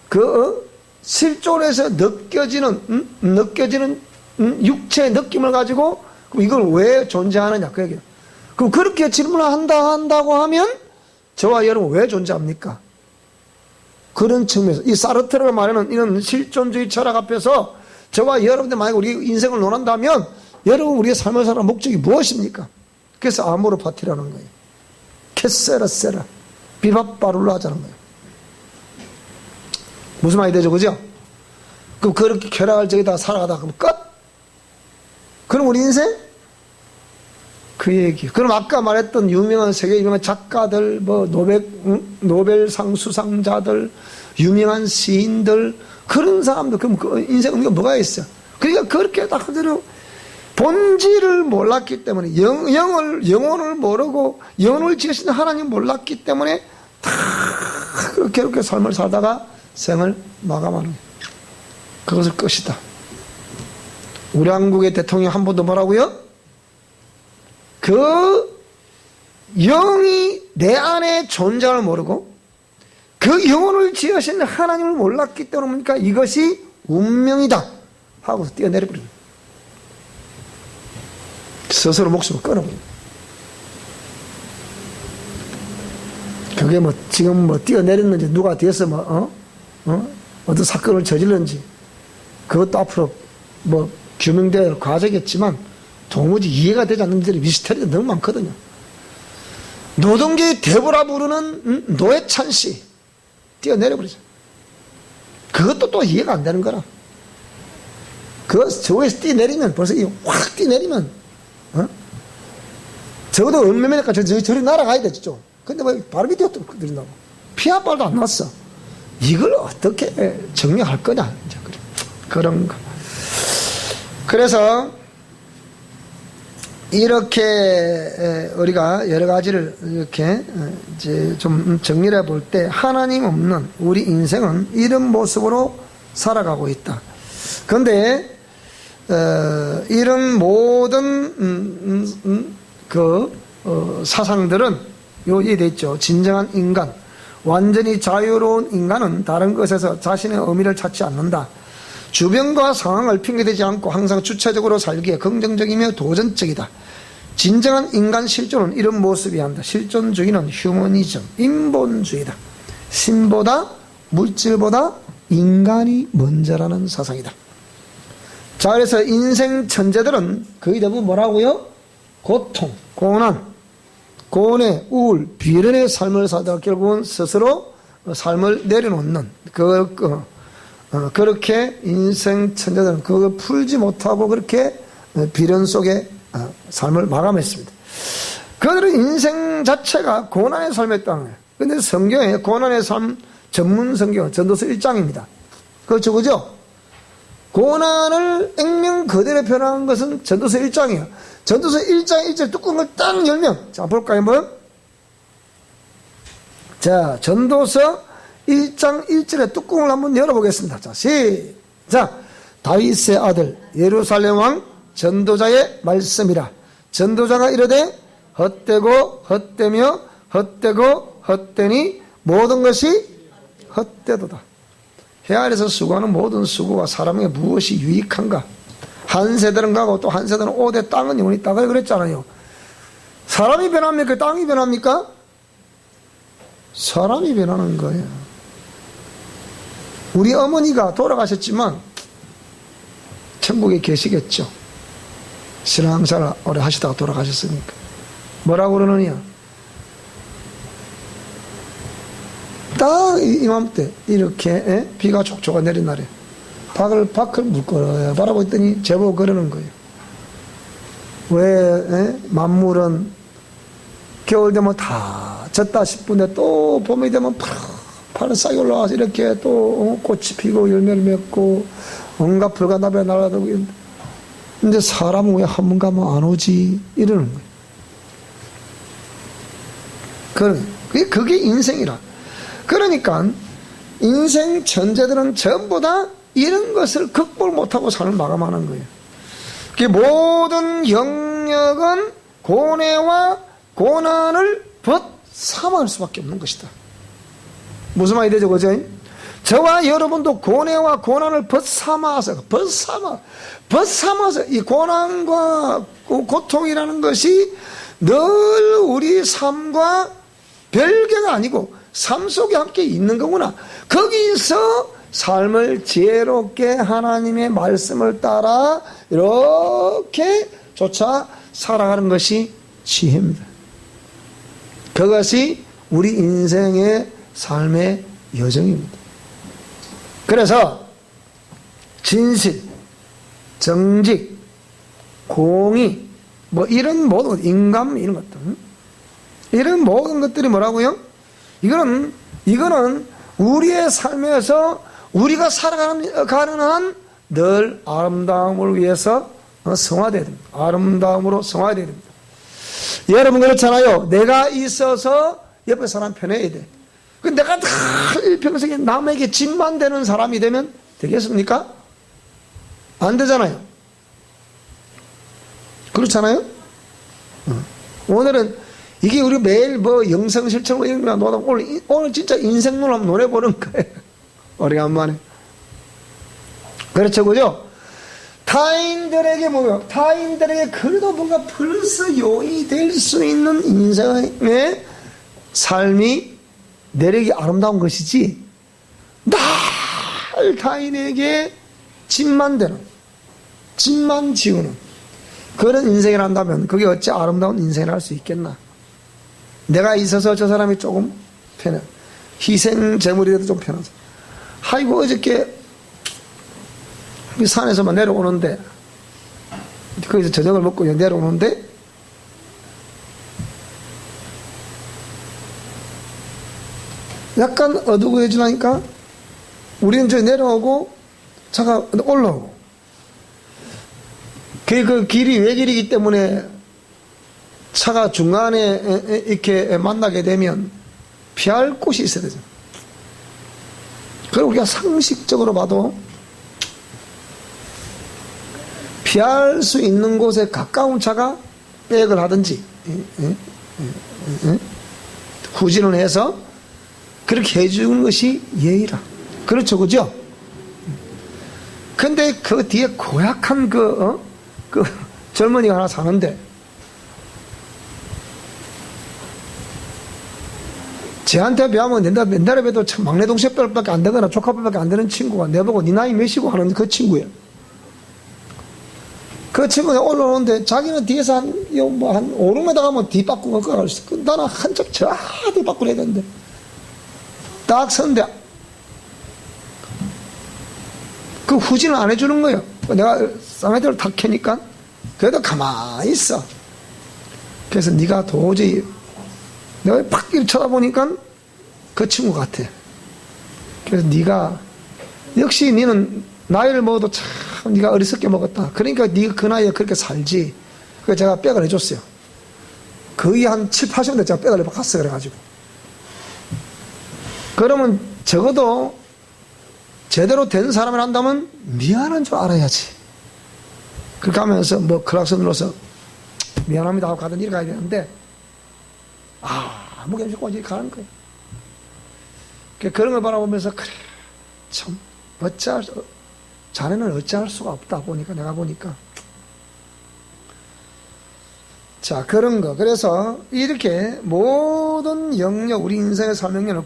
그 실존에서 느껴지는 육체의 느낌을 가지고 그럼 이걸 왜 존재하느냐 그 얘기예요. 그럼 그렇게 질문을 한다고 하면 저와 여러분 왜 존재합니까? 그런 측면에서 이 사르트르가 말하는 이런 실존주의 철학 앞에서 저와 여러분들 만약에 우리 인생을 논한다면 여러분 우리의 삶을 사는 목적이 무엇입니까? 그래서 아모르 파티라는 거예요. 캐세라세라 비밥바룰라 하자는 거예요. 무슨 말이 되죠, 그죠? 그럼 그렇게 쾌락을 저기다 살아가다 그럼 끝? 그럼 우리 인생? 그 얘기. 그럼 아까 말했던 유명한 세계 유명한 작가들, 뭐 노벨상 수상자들, 유명한 시인들, 그런 사람들, 그럼 그 인생 의미가 뭐가 있어? 그러니까 그렇게 딱 그대로 본질을 몰랐기 때문에, 영혼을 모르고 영혼을 지으신 하나님 몰랐기 때문에 다 그렇게 삶을 살다가 생을 마감하는 거예요. 그것을 끝이다. 우리 한국의 대통령 한 번도 뭐라고요? 그 영이 내 안에 존재를 모르고 그 영혼을 지으신 하나님을 몰랐기 때문에 뭡니까? 이것이 운명이다 하고서 뛰어내려버립니다. 스스로 목숨을 끊어버립니다. 그게 뭐 지금 뭐 뛰어내렸는지 누가 뒤에서 어떤 사건을 저질렀는지 그것도 앞으로 뭐 규명될 과정이겠지만 도무지 이해가 되지 않는 일들이 미스터리가 너무 많거든요. 노동계의 대보라 부르는 노회찬 씨 뛰어내려버리죠. 그것도 또 이해가 안 되는 거라. 저거에서 뛰어내리면 벌써 확 뛰어내리면 적어도 얼마면일까 저리 날아가야 되죠. 근데 왜 바로 밑에 들린다고 피 한 발도 안 났어. 이걸 어떻게 정리할 거냐 이제 그런 거. 그래서 이렇게 우리가 여러 가지를 이렇게 이제 좀 정리해 볼 때 하나님 없는 우리 인생은 이런 모습으로 살아가고 있다. 그런데 이런 모든 사상들은 여기에 돼 있죠. 진정한 인간, 완전히 자유로운 인간은 다른 것에서 자신의 의미를 찾지 않는다. 주변과 상황을 핑계대지 않고 항상 주체적으로 살기에 긍정적이며 도전적이다. 진정한 인간 실존은 이런 모습이어야 한다. 실존주의는 휴머니즘, 인본주의다. 신보다 물질보다 인간이 먼저라는 사상이다. 자, 그래서 인생 천재들은 거의 대부분 뭐라고요? 고통, 고난, 고뇌, 우울, 비련의 삶을 살다가 결국은 스스로 삶을 내려놓는 그렇게 인생 천재들은 그걸 풀지 못하고 그렇게 비련 속에 삶을 마감했습니다. 그들은 인생 자체가 고난의 삶이었다는 거예요. 근데 성경에 고난의 삶 전문 성경은 전도서 1장입니다. 그렇죠, 그죠? 고난을 액면 그대로 표현한 것은 전도서 1장이에요. 전도서 1장 1절 뚜껑을 딱 열면, 자, 볼까요, 한번? 자, 전도서 1장 1절의 뚜껑을 한번 열어보겠습니다. 자, 시작! 다윗의 아들, 예루살렘 왕 전도자의 말씀이라. 전도자가 이르되, 헛되고 헛되며 헛되고 헛되니 모든 것이 헛되도다. 해 아래서 수고하는 모든 수고가 사람에게 무엇이 유익한가? 한 세대는 가고 또 한 세대는 오대 땅은 영원히 있다 그랬잖아요. 사람이 변합니까? 땅이 변합니까? 사람이 변하는 거예요. 우리 어머니가 돌아가셨지만 천국에 계시겠죠. 신앙생활 오래 하시다가 돌아가셨으니까. 뭐라고 그러느냐? 딱 이맘때 이렇게 비가 촉촉하 내린 날에 밖을 물거려 바라보더니 제법 그러는 거예요. 왜 만물은 겨울 되면 다 졌다 싶은데 또 봄이 되면 파란싹이 올라와서 이렇게 또 꽃이 피고 열매를 맺고 온갖 풀과 나비가 날아다니고 있는데, 근데 사람은 왜 한 번 가면 안 오지? 이러는 거예요. 그게 인생이라. 그러니까 인생 천재들은 전부 다 이런 것을 극복 못하고 삶을 마감하는 거예요. 모든 영역은 고뇌와 고난을 벗삼을 수밖에 없는 것이다. 무슨 말이 되죠, 그죠? 저와 여러분도 고뇌와 고난을 벗삼아서 이 고난과 고통이라는 것이 늘 우리 삶과 별개가 아니고 삶 속에 함께 있는 거구나. 거기서 삶을 지혜롭게 하나님의 말씀을 따라 이렇게 쫓아 살아가는 것이 지혜입니다. 그것이 우리 인생의 삶의 여정입니다. 그래서 진실, 정직, 공의, 뭐 이런 모든 인감 이런 것들, 이런 모든 것들이 뭐라고요? 이거는 우리의 삶에서 우리가 살아가는 한 늘 아름다움을 위해서 성화되어야 됩니다. 아름다움으로 성화되어야 됩니다. 여러분 그렇잖아요. 내가 있어서 옆에 사람 편해야 돼. 내가 다 일평생에 남에게 짐만 되는 사람이 되면 되겠습니까? 안 되잖아요. 그렇잖아요? 오늘은 이게 우리 매일 뭐 영성 실천 이런 거나 노다 오늘 진짜 인생론 한번 노래 보는 거예요. 오래간만에. 그렇죠, 그죠? 타인들에게 그래도 뭔가 벌써 요인이 될 수 있는 인생의 삶이 내력이 아름다운 것이지, 늘 타인에게 짐만 되는, 짐만 지우는 그런 인생을 한다면 그게 어찌 아름다운 인생을 할 수 있겠나? 내가 있어서 저 사람이 조금 편해. 희생 제물이라도 좀 편하죠. 아이고, 어저께 산에서만 내려오는데, 거기서 저녁을 먹고 내려오는데, 약간 어두워지니까 우리는 저 내려오고 차가 올라오고, 그 길이 외길이기 때문에 차가 중간에 이렇게 만나게 되면 피할 곳이 있어야 되죠. 그리고 우리가 상식적으로 봐도 피할 수 있는 곳에 가까운 차가 백을 하든지 후진을 해서 그렇게 해주는 것이 예의라. 그렇죠, 그죠? 근데 그 뒤에 고약한 그 젊은이가 하나 사는데, 쟤한테 비하면 옛날에 봬도 참 막내 동생뻘밖에 안 되거나 조카뻘밖에 안 되는 친구가 내보고 네 나이 몇이고 하는 그 친구예요. 그 친구가 올라오는데 자기는 뒤에서 한 5, 6m 가면 뒷바꾸가 걸어갈 수 있어. 나는 한참 저 뒷바꾸를 해야 되는데 딱 서는데 그 후진을 안 해주는 거예요. 내가 쌍화대를 탁 켜니까 그래도 가만히 있어. 그래서 네가 도저히 내가 팍 이렇게 쳐다보니까 그 친구 같아. 그래서 네가 역시 너는 나이를 먹어도 참 네가 어리석게 먹었다. 그러니까 네가 그 나이에 그렇게 살지. 그래서 제가 백을 해줬어요. 거의 한 7, 80대 제가 백을 갔어. 그래가지고 그러면 적어도 제대로 된 사람을 한다면 미안한 줄 알아야지. 그렇게 하면서 뭐 클락son 눌러서 미안합니다 하고 가든 이렇게 가야 되는데 아무 게 없이 이렇게 가는 거예요. 그런 걸 바라보면서 그래 참 자네는 어찌할 수가 없다 보니까 내가 보니까 자 그런 거. 그래서 이렇게 모든 영역 우리 인생의 삶 영역은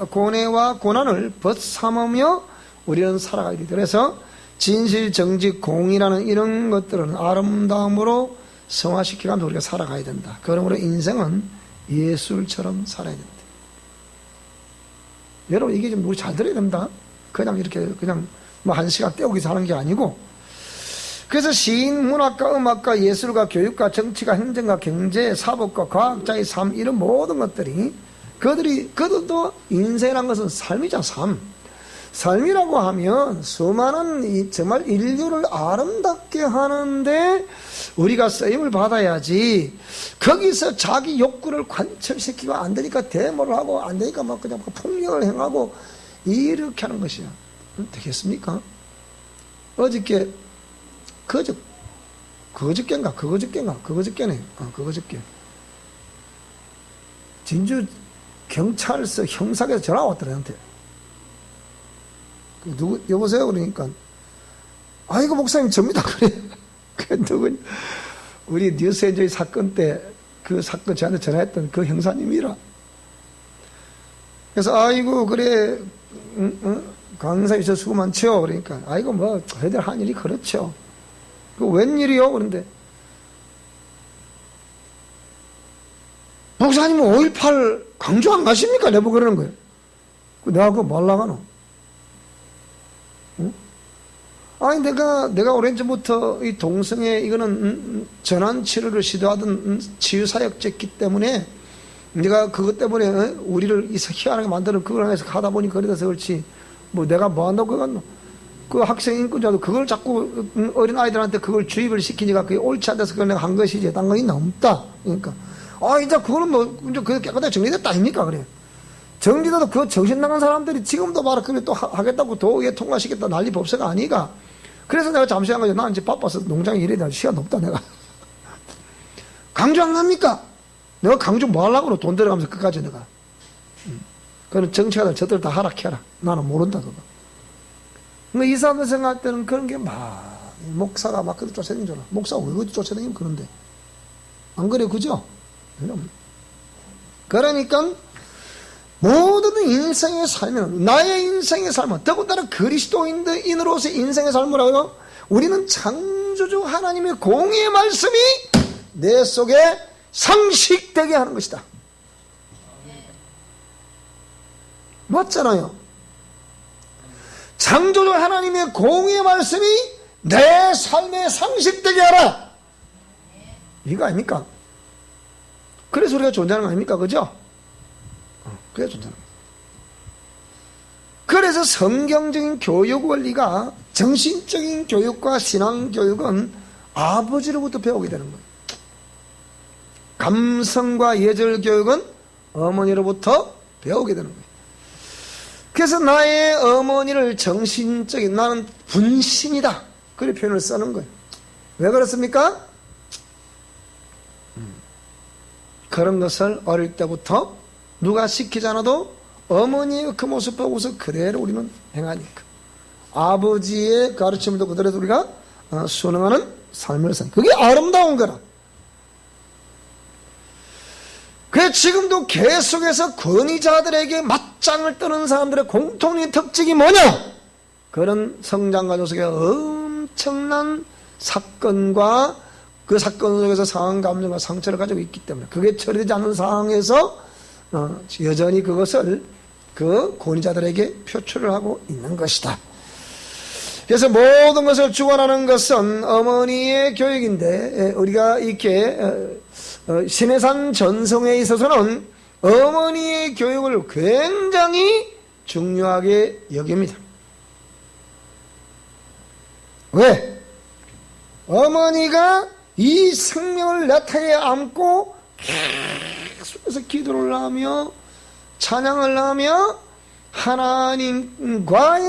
고뇌와 고난을 벗삼으며 우리는 살아가야 돼. 그래서 진실, 정직, 공의라는 이런 것들은 아름다움으로 성화시켜가면서 우리가 살아가야 된다. 그러므로 인생은 예술처럼 살아야 된다. 여러분 이게 좀 우리 잘 들어야 된다. 그냥 이렇게 그냥 뭐 한 시간 때우기 위해서 하는 게 아니고. 그래서 시인, 문학가, 음악가, 예술가, 교육가, 정치가, 행정가, 경제, 사법가, 과학자의 삶 이런 모든 것들이 그들도 인생이란 것은 삶이자 삶. 삶이라고 하면 수많은 정말 인류를 아름답게 하는데 우리가 쓰임을 받아야지 거기서 자기 욕구를 관철시키고 안 되니까 데모를 하고 안 되니까 막 그냥 폭력을 행하고 이렇게 하는 것이야. 되겠습니까? 어저께 그저께네. 진주 경찰서 형사에서 전화가 왔더라 나한테. 여보세요? 그러니까 아이고 목사님 접니다. 그래. 누군 우리 뉴스엔조이 사건 때 그 사건 저한테 전화했던 그 형사님이라. 그래서 아이고 그래 강사님 저 수고 많죠. 그러니까 아이고 뭐 저희들 한 일이 그렇죠. 그 웬일이요? 그런데 목사님은 5.18 강조 안 가십니까? 내보고 그러는 거예요. 내가 그거 뭘 나가노? 응? 아니 내가 오랜 전부터 이 동성애 이거는 전환 치료를 시도하던 치유사역자였기 때문에 내가 그것 때문에 우리를 희한하게 만드는 그걸 해서 가다 보니 그래서 그렇지 뭐 내가 뭐 한다고 그랬노? 그 학생 인권자도 그걸 자꾸 어린 아이들한테 그걸 주입을 시키니까 그게 옳지 않아서 그걸 내가 한 것이지 딴 거 있나 없다. 그러니까 이제 그거는 뭐 이제 그 깨끗하게 정리됐다 아닙니까? 그래. 정리돼도 그 정신 나간 사람들이 지금도 말아 그래 또 하겠다고 도의회 통과시켰다 난리 법석 아니가. 그래서 내가 잠시 한 거죠. 난 이제 바빠서 농장에 일해야 돼. 시간 없다 내가. 강조 안 합니까? 내가 강조 뭐 하려고 그래? 돈 들어가면서 끝까지 내가. 그건 정치가들 저들 다 하락해라. 나는 모른다 그거. 근데 이 사람들 생각할 때는 그런 게 막 목사가 막 그렇게 쫓아다니잖아. 목사가 왜 그렇게 쫓아다니면 그런데 안 그래 그죠? 그러니까 모든 인생의 삶은 나의 인생의 삶은 더군다나 그리스도인으로서의 인생의 삶을 하여 우리는 창조주 하나님의 공의의 말씀이 내 속에 상식되게 하는 것이다. 맞잖아요. 창조주 하나님의 공의의 말씀이 내 삶에 상식되게 하라. 이거 아닙니까? 그래서 우리가 존재하는 거 아닙니까? 그죠? 그래 존재하는 거예요. 그래서 성경적인 교육 원리가 정신적인 교육과 신앙 교육은 아버지로부터 배우게 되는 거예요. 감성과 예절 교육은 어머니로부터 배우게 되는 거예요. 그래서 나의 어머니를 정신적인 나는 분신이다. 그렇게 표현을 쓰는 거예요. 왜 그렇습니까? 그런 것을 어릴 때부터 누가 시키지 않아도 어머니의 그 모습 보고서 그대로 우리는 행하니까. 아버지의 가르침을 그대로 우리가 순응하는 삶을 산. 그게 아름다운 거라. 그래서 지금도 계속해서 권위자들에게 맞짱을 뜨는 사람들의 공통적인 특징이 뭐냐? 그런 성장 과정 속에 엄청난 사건과 그 사건 속에서 상한 감정과 상처를 가지고 있기 때문에 그게 처리되지 않는 상황에서 여전히 그것을 그 권위자들에게 표출을 하고 있는 것이다. 그래서 모든 것을 주관하는 것은 어머니의 교육인데 우리가 이렇게 신해산 전성에 있어서는 어머니의 교육을 굉장히 중요하게 여깁니다. 왜? 어머니가 이 생명을 내 태에 안고 계속해서 기도를 하며 찬양을 하며 하나님과의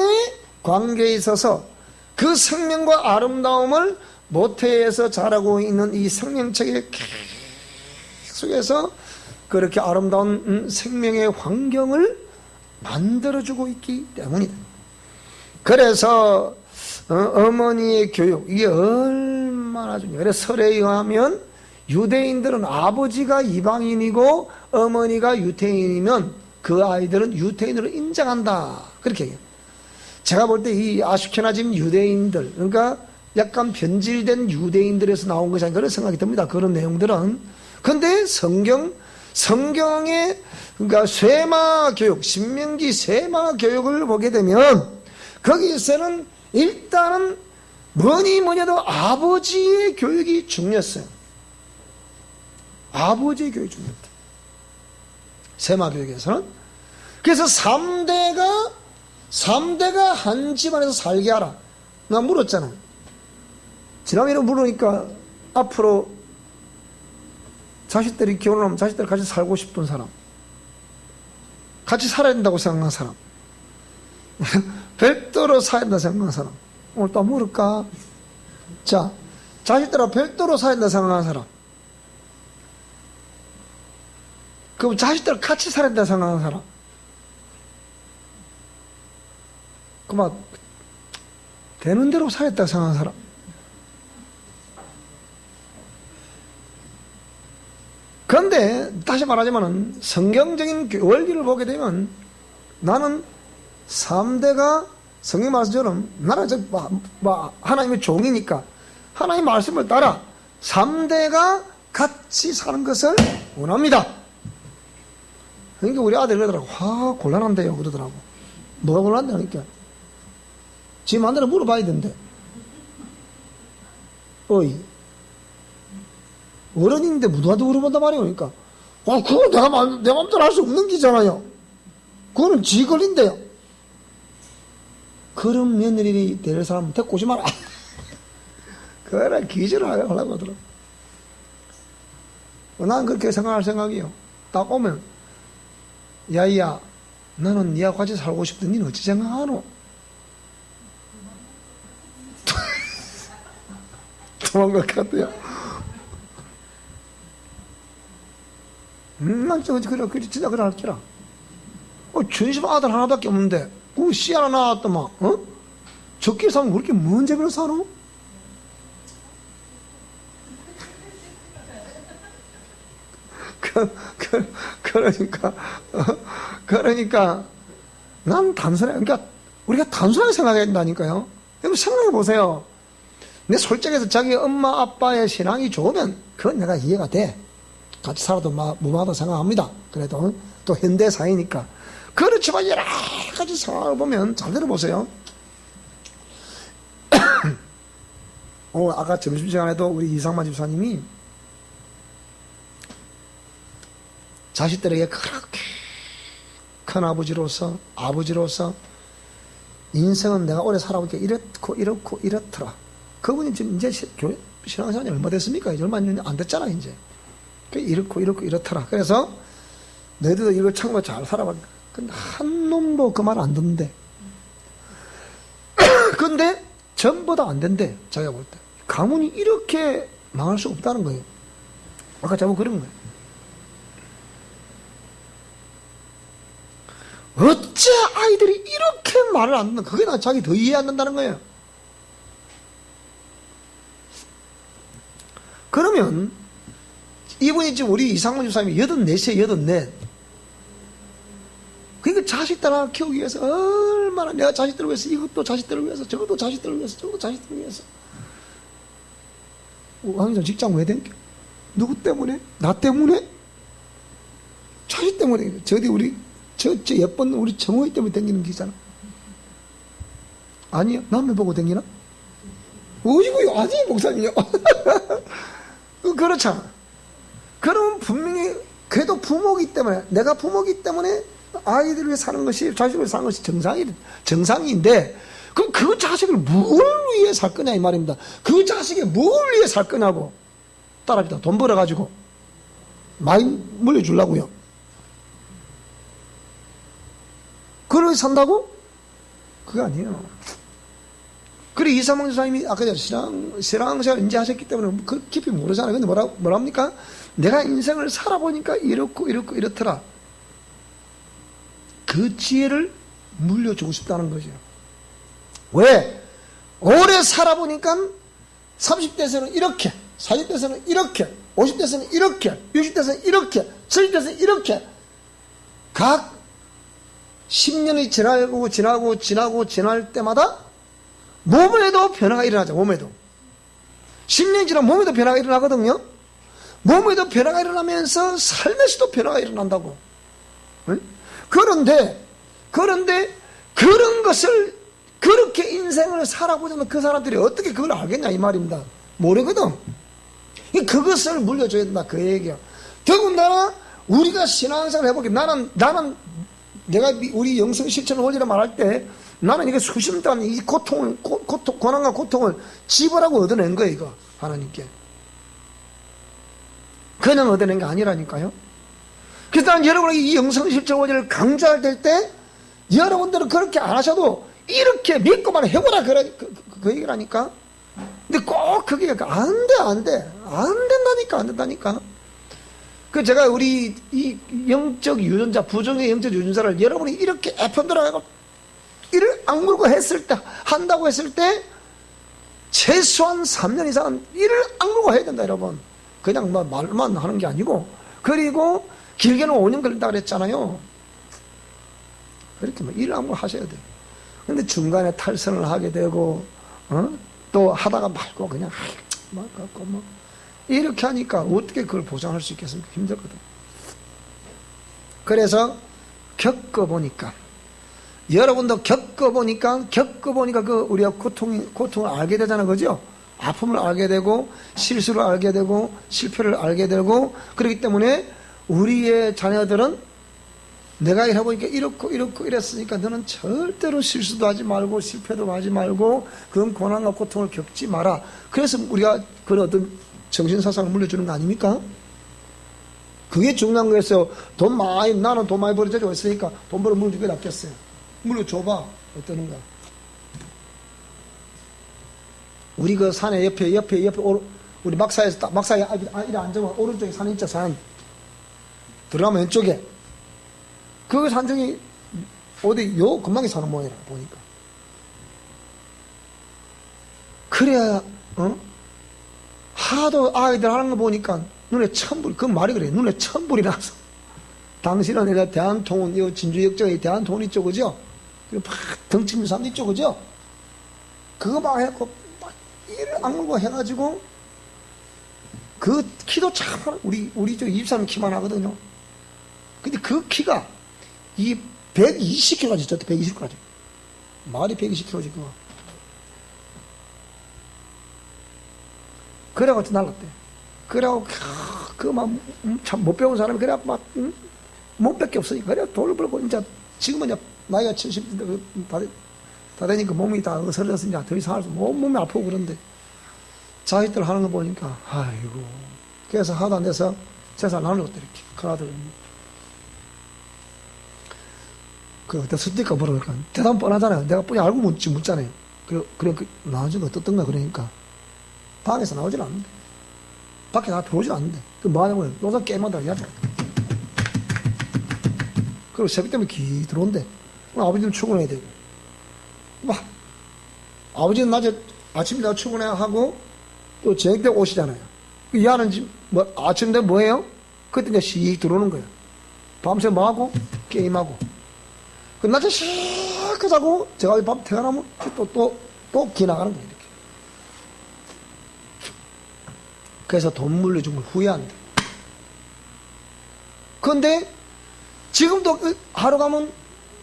관계에 있어서 그 생명과 아름다움을 모태에서 자라고 있는 이 생명체에 계속해서 그렇게 아름다운 생명의 환경을 만들어주고 있기 때문이다. 그래서 어머니의 교육, 이게 얼마나 중요해요. 그래서 설에 의하면 유대인들은 아버지가 이방인이고 어머니가 유태인이면 그 아이들은 유태인으로 인정한다. 그렇게 얘기해요. 제가 볼 때 이 아슈케나즘 유대인들, 그러니까 약간 변질된 유대인들에서 나온 것이 아닌가 그런 생각이 듭니다. 그런 내용들은. 근데 성경의 그러니까 쇠마 교육, 신명기 쇠마 교육을 보게 되면 거기서는 일단은 뭐니 뭐냐도 아버지의 교육이 중요했어요. 아버지의 교육이 중요했다. 쇠마 교육에서는. 그래서 3대가 한 집안에서 살게 하라. 나 물었잖아. 지난번에 물으니까 앞으로 자식들이 결혼하면 자식들 같이 살고 싶은 사람, 같이 살아야 된다고 생각하는 사람, 별도로 살아야 된다고 생각하는 사람, 오늘 또 물을까? 자, 자식들하고 별도로 살아야 된다고 생각하는 사람, 그럼 자식들 같이 살아야 된다고 생각하는 사람, 그만 되는 대로 살아야 된다고 생각하는 사람, 그런데 다시 말하자면 성경적인 원리를 보게 되면 나는 3대가 성경 말씀처럼 나는 하나님의 종이니까 하나님의 말씀을 따라 3대가 같이 사는 것을 원합니다. 그러니까 우리 아들이 그러더라고. 곤란한데요 그러더라고. 뭐가 곤란하다니까. 지 마음대로 물어봐야 된대. 어이, 어른인데 누구한테 물어본단 말이에요. 그러니까 그거 내가 내 마음대로 할 수 없는 기잖아요. 그거는 지 권리인데요. 그런 며느리 될 사람은 데리고 오지 마라. 그래 기절을 하려고 하더라고. 난 그렇게 생각할 생각이에요. 딱 오면 야이야 나는 니하고 같이 살고 싶던데 니는 어찌 생각하노? 도망갈 것 같아요. 난 진짜 그래 할게라. 전심 아들 하나밖에 없는데 그 씨 하나 낳았더만 적게 사면 그렇게 먼 재배를 사노? 그러니까 난 단순해. 그러니까 우리가 단순하게 생각해야 된다니까요. 여러분 생각해 보세요. 근데 솔직해서 자기 엄마 아빠의 신앙이 좋으면 그건 내가 이해가 돼. 같이 살아도 무방하다고 생각합니다. 그래도 또 현대 사회니까. 그렇지만 여러 가지 상황을 보면 잘 들어보세요. 오늘 아까 점심시간에도 우리 이상만 집사님이 자식들에게 그렇게 큰 아버지로서 인생은 내가 오래 살아보니까 이렇고 이렇더라. 그분이 지금 이제 신앙생활이 얼마 됐습니까? 이제 얼마 안 됐잖아 이제. 이렇고 이렇더라. 그래서 너희들도 이걸 참고 잘 살아봐. 근데 한 놈도 그 말 안 듣는데. 근데 전부 다 안 된대. 자기가 볼 때. 가문이 이렇게 망할 수 없다는 거예요. 아까 제가 그런 거예요. 어째 아이들이 이렇게 말을 안 듣는, 그게 나 자기 더 이해 안 된다는 거예요. 그러면 이분이 지금 우리 이상문 집사님이 84세 84. 그러니까 자식들 하나 키우기 위해서 얼마나, 내가 자식들을 위해서 이것도 자식들을 위해서 저것도 자식들을 위해서 저것도 자식들을 위해서. 왕이장 직장 왜 댕겨? 누구 때문에? 나 때문에? 자식 때문에. 저기 우리 저 예쁜 우리 정호이 때문에 댕기는 기잖아. 아니야? 남을 보고 댕기나? 어이구요, 아니 목사님이요. 그렇잖아. 그러면 분명히 그래도 부모기 때문에, 내가 부모기 때문에 아이들을 위해 사는 것이, 자식을 위해 사는 것이 정상인데, 그럼 그 자식을 뭘 위해 살 거냐 이 말입니다. 그 자식이 뭘 위해 살 거냐고. 따라합니다. 돈 벌어가지고 많이 물려주려고요. 그러고 산다고? 그거 아니에요. 그래, 이사망 집사님이 아까 신앙생활 인제 하셨기 때문에 그 깊이 모르잖아요. 근데 뭐랍니까? 내가 인생을 살아보니까 이렇고 이렇더라. 그 지혜를 물려주고 싶다는 거죠. 왜? 오래 살아보니까 30대에서는 이렇게, 40대에서는 이렇게, 50대에서는 이렇게, 60대에서는 이렇게, 70대에서는 이렇게, 각 10년이 지날 때마다 몸에도 변화가 일어나죠. 몸에도 10년이 지나면 몸에도 변화가 일어나거든요. 몸에도 변화가 일어나면서 삶에서도 변화가 일어난다고. 응? 그런데 그런 것을, 그렇게 인생을 살아보자면 그 사람들이 어떻게 그걸 알겠냐 이 말입니다. 모르거든. 그것을 물려줘야 된다 그 얘기야. 더군다나 우리가 신앙생활을 해보게, 나는 내가 우리 영성 실천 원리를 말할 때, 나는 이게 수십 년 동안 이 고난과 고통을 지불하고 얻어낸 거예요, 이거. 하나님께. 그냥 얻어낸 게 아니라니까요. 그래서 나는 여러분에게 이 영성 실천 원리를 강조할 때, 여러분들은 그렇게 안 하셔도 이렇게 믿고만 해보라, 그 얘기라니까. 근데 꼭 그게 안 된다니까. 그 제가 우리 이 영적 유전자, 부정의 영적 유전자를 여러분이 이렇게 애편들어가고 이를 악물고 한다고 했을 때, 최소한 3년 이상은 이를 악물고 해야 된다, 여러분. 그냥 뭐 말만 하는 게 아니고, 그리고 길게는 5년 걸린다 그랬잖아요. 그렇게 뭐 이를 악물고 하셔야 돼요. 근데 중간에 탈선을 하게 되고, 또 하다가 말고 그냥 이렇게 하니까 어떻게 그걸 보장할 수 있겠습니까? 힘들거든. 그래서 겪어보니까, 여러분도 겪어보니까 그 우리가 고통을 알게 되잖아, 그죠? 아픔을 알게 되고, 실수를 알게 되고, 실패를 알게 되고, 그렇기 때문에 우리의 자녀들은 내가 해보니까 이렇고 이랬으니까 너는 절대로 실수도 하지 말고 실패도 하지 말고 그런 고난과 고통을 겪지 마라. 그래서 우리가 그런 어떤 정신사상을 물려주는 거 아닙니까? 그게 중요한 거였어요. 나는 돈 많이 벌어지고 있으니까 돈 벌어 물려주는 게 낫겠어요. 물려줘봐. 어떠는가? 우리 그 산에 옆에 우리 막사에 이래 앉으면 오른쪽에 산 있죠, 산. 들어가면 왼쪽에. 그 산중이 어디 요 근방에 사는 모양이라 보니까. 그래야 하도 아이들 하는 거 보니까 눈에 천불, 그 말이 그래. 눈에 천불이 나서. 당신은 내가 대한통운, 진주역정에 대한통운 있죠, 그죠? 그리고 막 덩치 있는 사람도 있죠, 그죠? 그거 막 해갖고 막 이를 악물고 해가지고 그 키도 참 우리 저 23 키만 하거든요. 근데 그 키가 이 120kg까지 있었대, 120kg까지. 말이 120kg지, 그거. 그래가지고 날랐대. 그래갖고, 참 못 배운 사람이, 그래갖고 몸밖에 없으니까. 그래, 돈을 벌고, 이제, 지금은 이제, 나이가 70, 다 되니까 몸이 다 어설려서 이제 더 이상 할 수, 몸이 아프고 그런데, 자식들 하는 거 보니까, 아이고. 그래서 하도 안 돼서 재산 나눠줬대, 이렇게. 큰아들. 그때 스티커 벌어니까 대답 뻔하잖아요. 내가 뻔히 알고 묻잖아요. 그래 나중에 어떻던가 그러니까 방에서 나오질 않는데, 밖에 다 들어오질 않는데, 그 뭐 하냐면 노상 게임하다가 야자. 그리고 새벽 때문에 기 들어온대. 아버지는 출근해야 되고. 막, 아버지는 낮에, 아침에 다 출근해야 하고, 또 저녁 때 오시잖아요. 이 아는 아침 때 뭐예요? 그때 이제 씩 들어오는 거예요. 밤새 뭐하고? 게임하고. 그 낮에 샥 자고, 제가 밤 퇴근하면 또 기나가는 거예요, 이렇게. 그래서 돈 물려준 걸 후회한다. 그런데, 지금도 하루 가면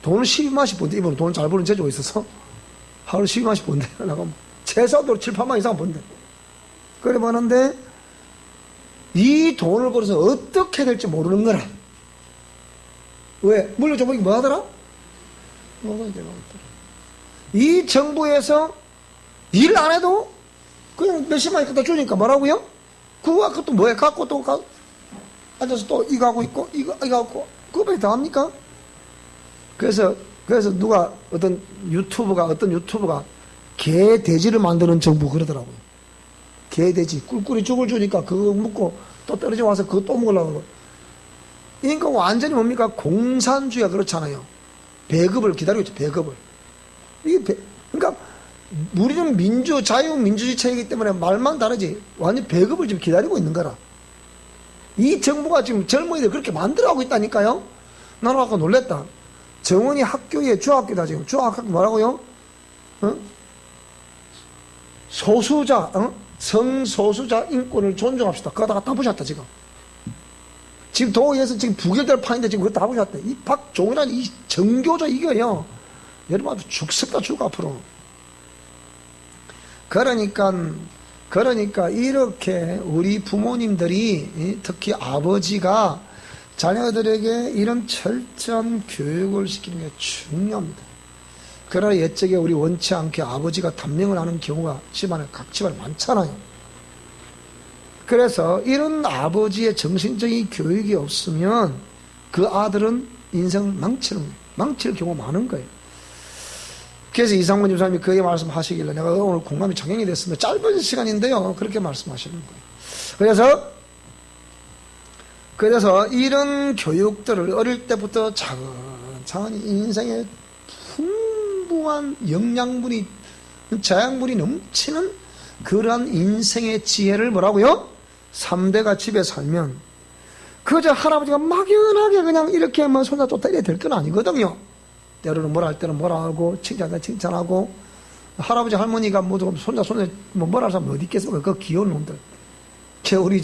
돈을 12만씩 번대. 이번에 돈을 잘 버는 재주가 있어서 하루 12만씩 번대. 나가면 최소한도 7, 8만 이상 번대. 그래 버는데 이 돈을 벌어서 어떻게 될지 모르는 거라. 왜? 물려줘보니 뭐 하더라? 이 정부에서 일 안 해도 그냥 몇십만 갖다 주니까 뭐라고요? 그거 갖고 또 뭐해? 갖고 또 앉아서 또 이거 하고 있고 이거 하고 그거밖에 더 합니까? 그래서 누가 어떤 유튜브가 개 돼지를 만드는 정부 그러더라고요. 개 돼지 꿀꿀이 죽을 주니까 그거 먹고 또 떨어져 와서 그거 또 먹으려고. 그러니까 완전히 뭡니까? 공산주의가 그렇잖아요. 배급을 기다리고 있죠. 배급을. 그러니까 우리는 자유민주주의 체이기 때문에 말만 다르지 완전 배급을 지금 기다리고 있는 거라. 이 정부가 지금 젊은이들 그렇게 만들어가고 있다니까요. 나는 아까 놀랬다. 정원이 학교에 중학교다 지금. 중학교 뭐라고요? 소수자, 성소수자 인권을 존중합시다. 그거 다 부셨다 지금. 지금 도에서 지금 부결될 판인데 지금 그거 다 부셨다. 이 박종이라는 이 정교조 이거요. 여러분 아주 죽습니다 죽 앞으로. 그러니까 이렇게 우리 부모님들이 특히 아버지가 자녀들에게 이런 철저한 교육을 시키는 게 중요합니다. 그러나 옛적에 우리 원치 않게 아버지가 단명을 하는 경우가 각 집안에 많잖아요. 그래서 이런 아버지의 정신적인 교육이 없으면 그 아들은 인생을 망칠 경우가 많은 거예요. 그래서 이상문 집사님이 그렇게 말씀하시길래 내가 오늘 공감이 작용이 됐습니다. 짧은 시간인데요. 그렇게 말씀하시는 거예요. 그래서 이런 교육들을 어릴 때부터 차근차근히 인생에 풍부한 영양분이, 자양분이 넘치는 그러한 인생의 지혜를 뭐라고요? 3대가 집에 살면 그저 할아버지가 막연하게 그냥 이렇게 뭐 손자 쫓다 이래 될 건 아니거든요. 때로는 뭐라 할 때는 뭐라 하고, 칭찬할 때 칭찬하고, 할아버지, 할머니가 뭐 손자 뭐라 할 사람 어디 있겠습니까? 그 귀여운 놈들. 우리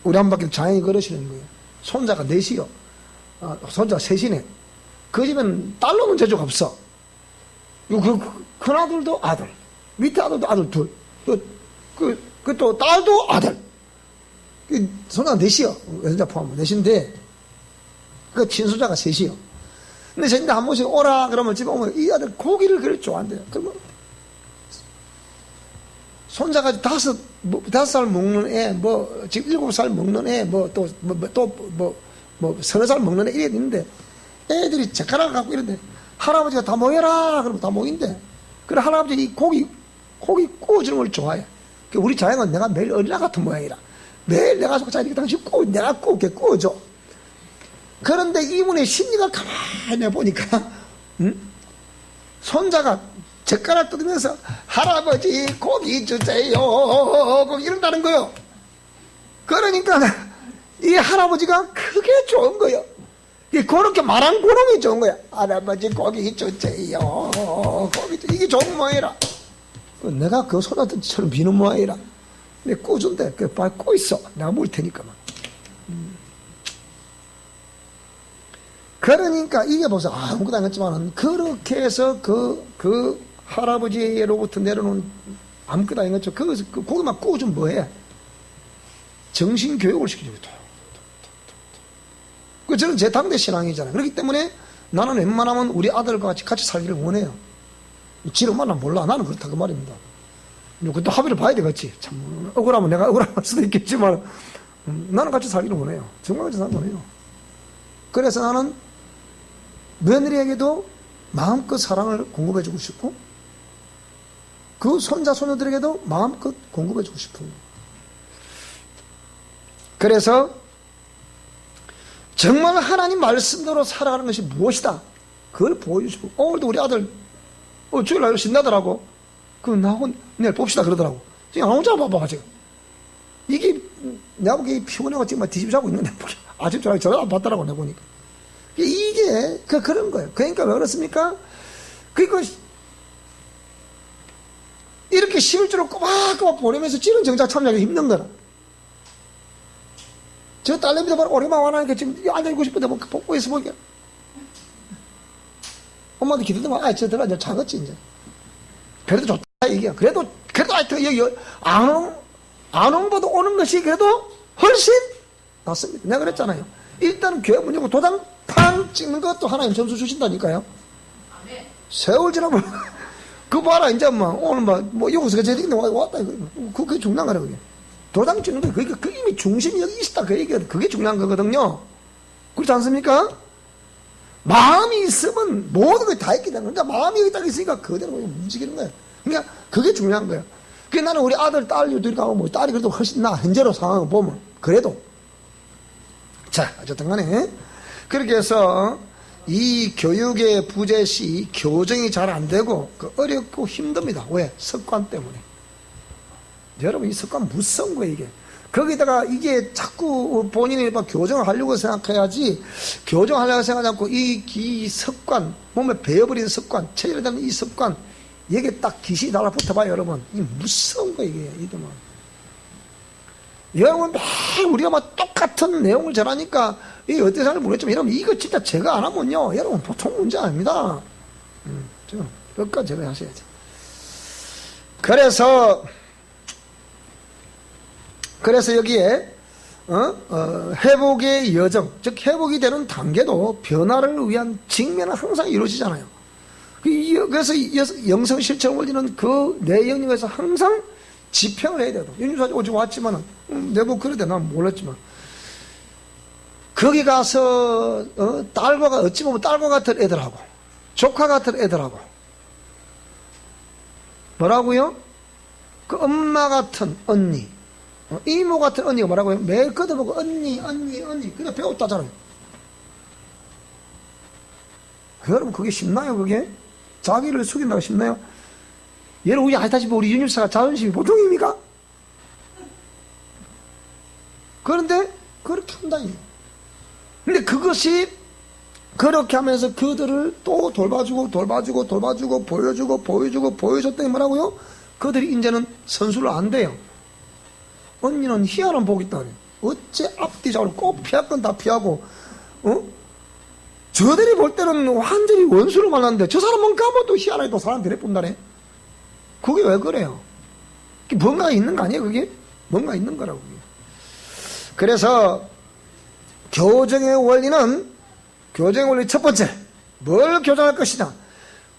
우리 한 바퀴 장애인 그러시는 거예요. 손자가 넷이요. 손자가 셋이네. 그 집엔 딸로는 재주가 없어. 큰 아들도 아들. 밑에 아들도 아들 둘. 또 딸도 아들. 손자가 넷이요. 여자 포함하면 넷인데, 그 친손자가 셋이요. 근데 진짜 한 번씩 오라 그러면 집에 오면 이 아들 고기를 그렇게 좋아한대요. 그러면 손자가 5살 먹는 애, 지금 7살 먹는 애, 서너 살 먹는 애 이래 있는데 애들이 젓가락을 갖고 이런데 할아버지가 다 모여라 그러면 다 모인대. 그래 할아버지 이 고기 구워주는 걸 좋아해. 우리 자양은 내가 매일 어린아 같은 모양이라 매일 내가 자 이렇게 당신 내가 구워줘. 그런데 이분의 심리가 가만히 보니까 손자가 젓가락 뜯으면서 할아버지 고기 주세요 이런다는 거요. 그러니까 이 할아버지가 크게 좋은 거요. 그렇게 말한 고놈이 좋은 거야. 할아버지 고기 주세요. 이게 좋은 모양이라. 내가 그 손자들처럼 비는 모양이라. 근데 꾸준데 빨리 꾸 있어. 내가 물 테니까 막. 그러니까 이게 벌써 아무것도 아니었지만은 그렇게 해서 그 할아버지로부터 내려놓은 아무것도 아니었죠. 그 고기만 구워주면 뭐해? 정신교육을 시키죠. 저는 제 당대 신앙이잖아요. 그렇기 때문에 나는 웬만하면 우리 아들과 같이 살기를 원해요. 지를 만나 몰라. 나는 그렇다 그 말입니다. 그것도 합의를 봐야 되겠지. 참 억울하면 내가 억울할 수도 있겠지만 나는 같이 살기를 원해요. 정말 같이 살기를 원해요. 그래서 나는 며느리에게도 마음껏 사랑을 공급해주고 싶고 그 손자 손녀들에게도 마음껏 공급해주고 싶은 거예요. 그래서 정말 하나님 말씀대로 살아가는 것이 무엇이다, 그걸 보여주시고, 오늘도 우리 아들 주일날 신나더라고. 나하고 내일 봅시다 그러더라고. 지금 안 오잖아. 봐봐 지금. 이게 내가 보기에 피곤해가 지금 막 뒤집어 자고 있는데 아직 전화 안 받더라고 내가 보니까. 이게 그런 거예요. 그러니까 왜 그렇습니까? 그러니까 이렇게 11주를 꼬박꼬박 보내면서 찌른 정작 참여하기 힘든 거라. 저 딸내미도 바로 오랜만에 와나니까 지금 앉아있고 싶은데 뭐 보고 있어 보니까 엄마도 기대더만 저 들어 이제 작았지 이제. 그래도 좋다 이게. 그래도 하여튼 여기 안옹보다 오는 것이 그래도 훨씬 낫습니다. 내가 그랬잖아요. 일단 교회 문 열고 도장 팡 찍는 것도 하나님 점수 주신다니까요. 세월 지나면 그거 봐라 이제 오늘 뭐 여기서 제일 왔다 그게 중요한 거라. 그게 도장 찍는 거 그게 이미 중심이 여기 있다 그 얘기가 그게 중요한 거거든요. 그렇지 않습니까? 마음이 있으면 모든 걸 다 있게 되는 거야. 그러니까 마음이 여기 딱 있으니까 그대로 움직이는 거야. 그러니까 그게 중요한 거야. 그게 나는 우리 아들 딸 둘이 가고 뭐 딸이 그래도 훨씬 나 현재로 상황을 보면 그래도. 자 어쨌든 간에 그렇게 해서 이 교육의 부재시 교정이 잘 안 되고 어렵고 힘듭니다. 왜? 습관 때문에. 여러분 이 습관 무서운 거예요 이게. 거기다가 이게 자꾸 본인이 교정을 하려고 생각해야지, 교정하려고 생각하지 않고 이 습관, 몸에 배어버린 습관, 체질에 대한 이 습관, 여기에 딱 귀신이 달라붙어봐요 여러분. 이 무서운 거예요 이게. 이거는 여러분 매일 우리가 막 똑같은 내용을 전하니까 이게 어떻게 생각할지 모르겠지만 여러분 이거 진짜 제가 안 하면요 여러분 보통 문제 아닙니다. 끝까지 제가 하셔야지. 그래서 여기에 회복의 여정, 즉 회복이 되는 단계도 변화를 위한 직면은 항상 이루어지잖아요. 그래서 영성 실천 원리는 그 내용에서 항상 집행을 해야 돼요. 윤주사 오직 왔지만은 내가 그러대 난 몰랐지만 거기 가서 딸과 어찌 보면 딸과 같은 애들하고 조카 같은 애들하고 뭐라고요? 그 엄마 같은 언니, 이모 같은 언니가 뭐라고요? 매일 그들 보고 언니 그냥 배웠다잖아요. 여러분 그게 쉽나요? 그게? 자기를 숙인다고 쉽나요? 여러분 아시다시피 우리 윤일사가 자존심이 보통입니까? 그런데 그렇게 한다니. 근데 그것이 그렇게 하면서 그들을 또 돌봐주고 보여줬더니 뭐라고요? 그들이 이제는 선수를 안 돼요. 언니는 희한한 복이 있다 그래요. 어째 앞뒤적으로 꼭 피할 건 다 피하고 저들이 볼 때는 완전히 원수를 만났는데 저 사람은 가면 희한하게 또 사람 데려본다네. 그게 왜 그래요? 뭔가 있는 거 아니에요 그게? 뭔가 있는 거라고. 그래서 교정의 원리 첫 번째 뭘 교정할 것이냐,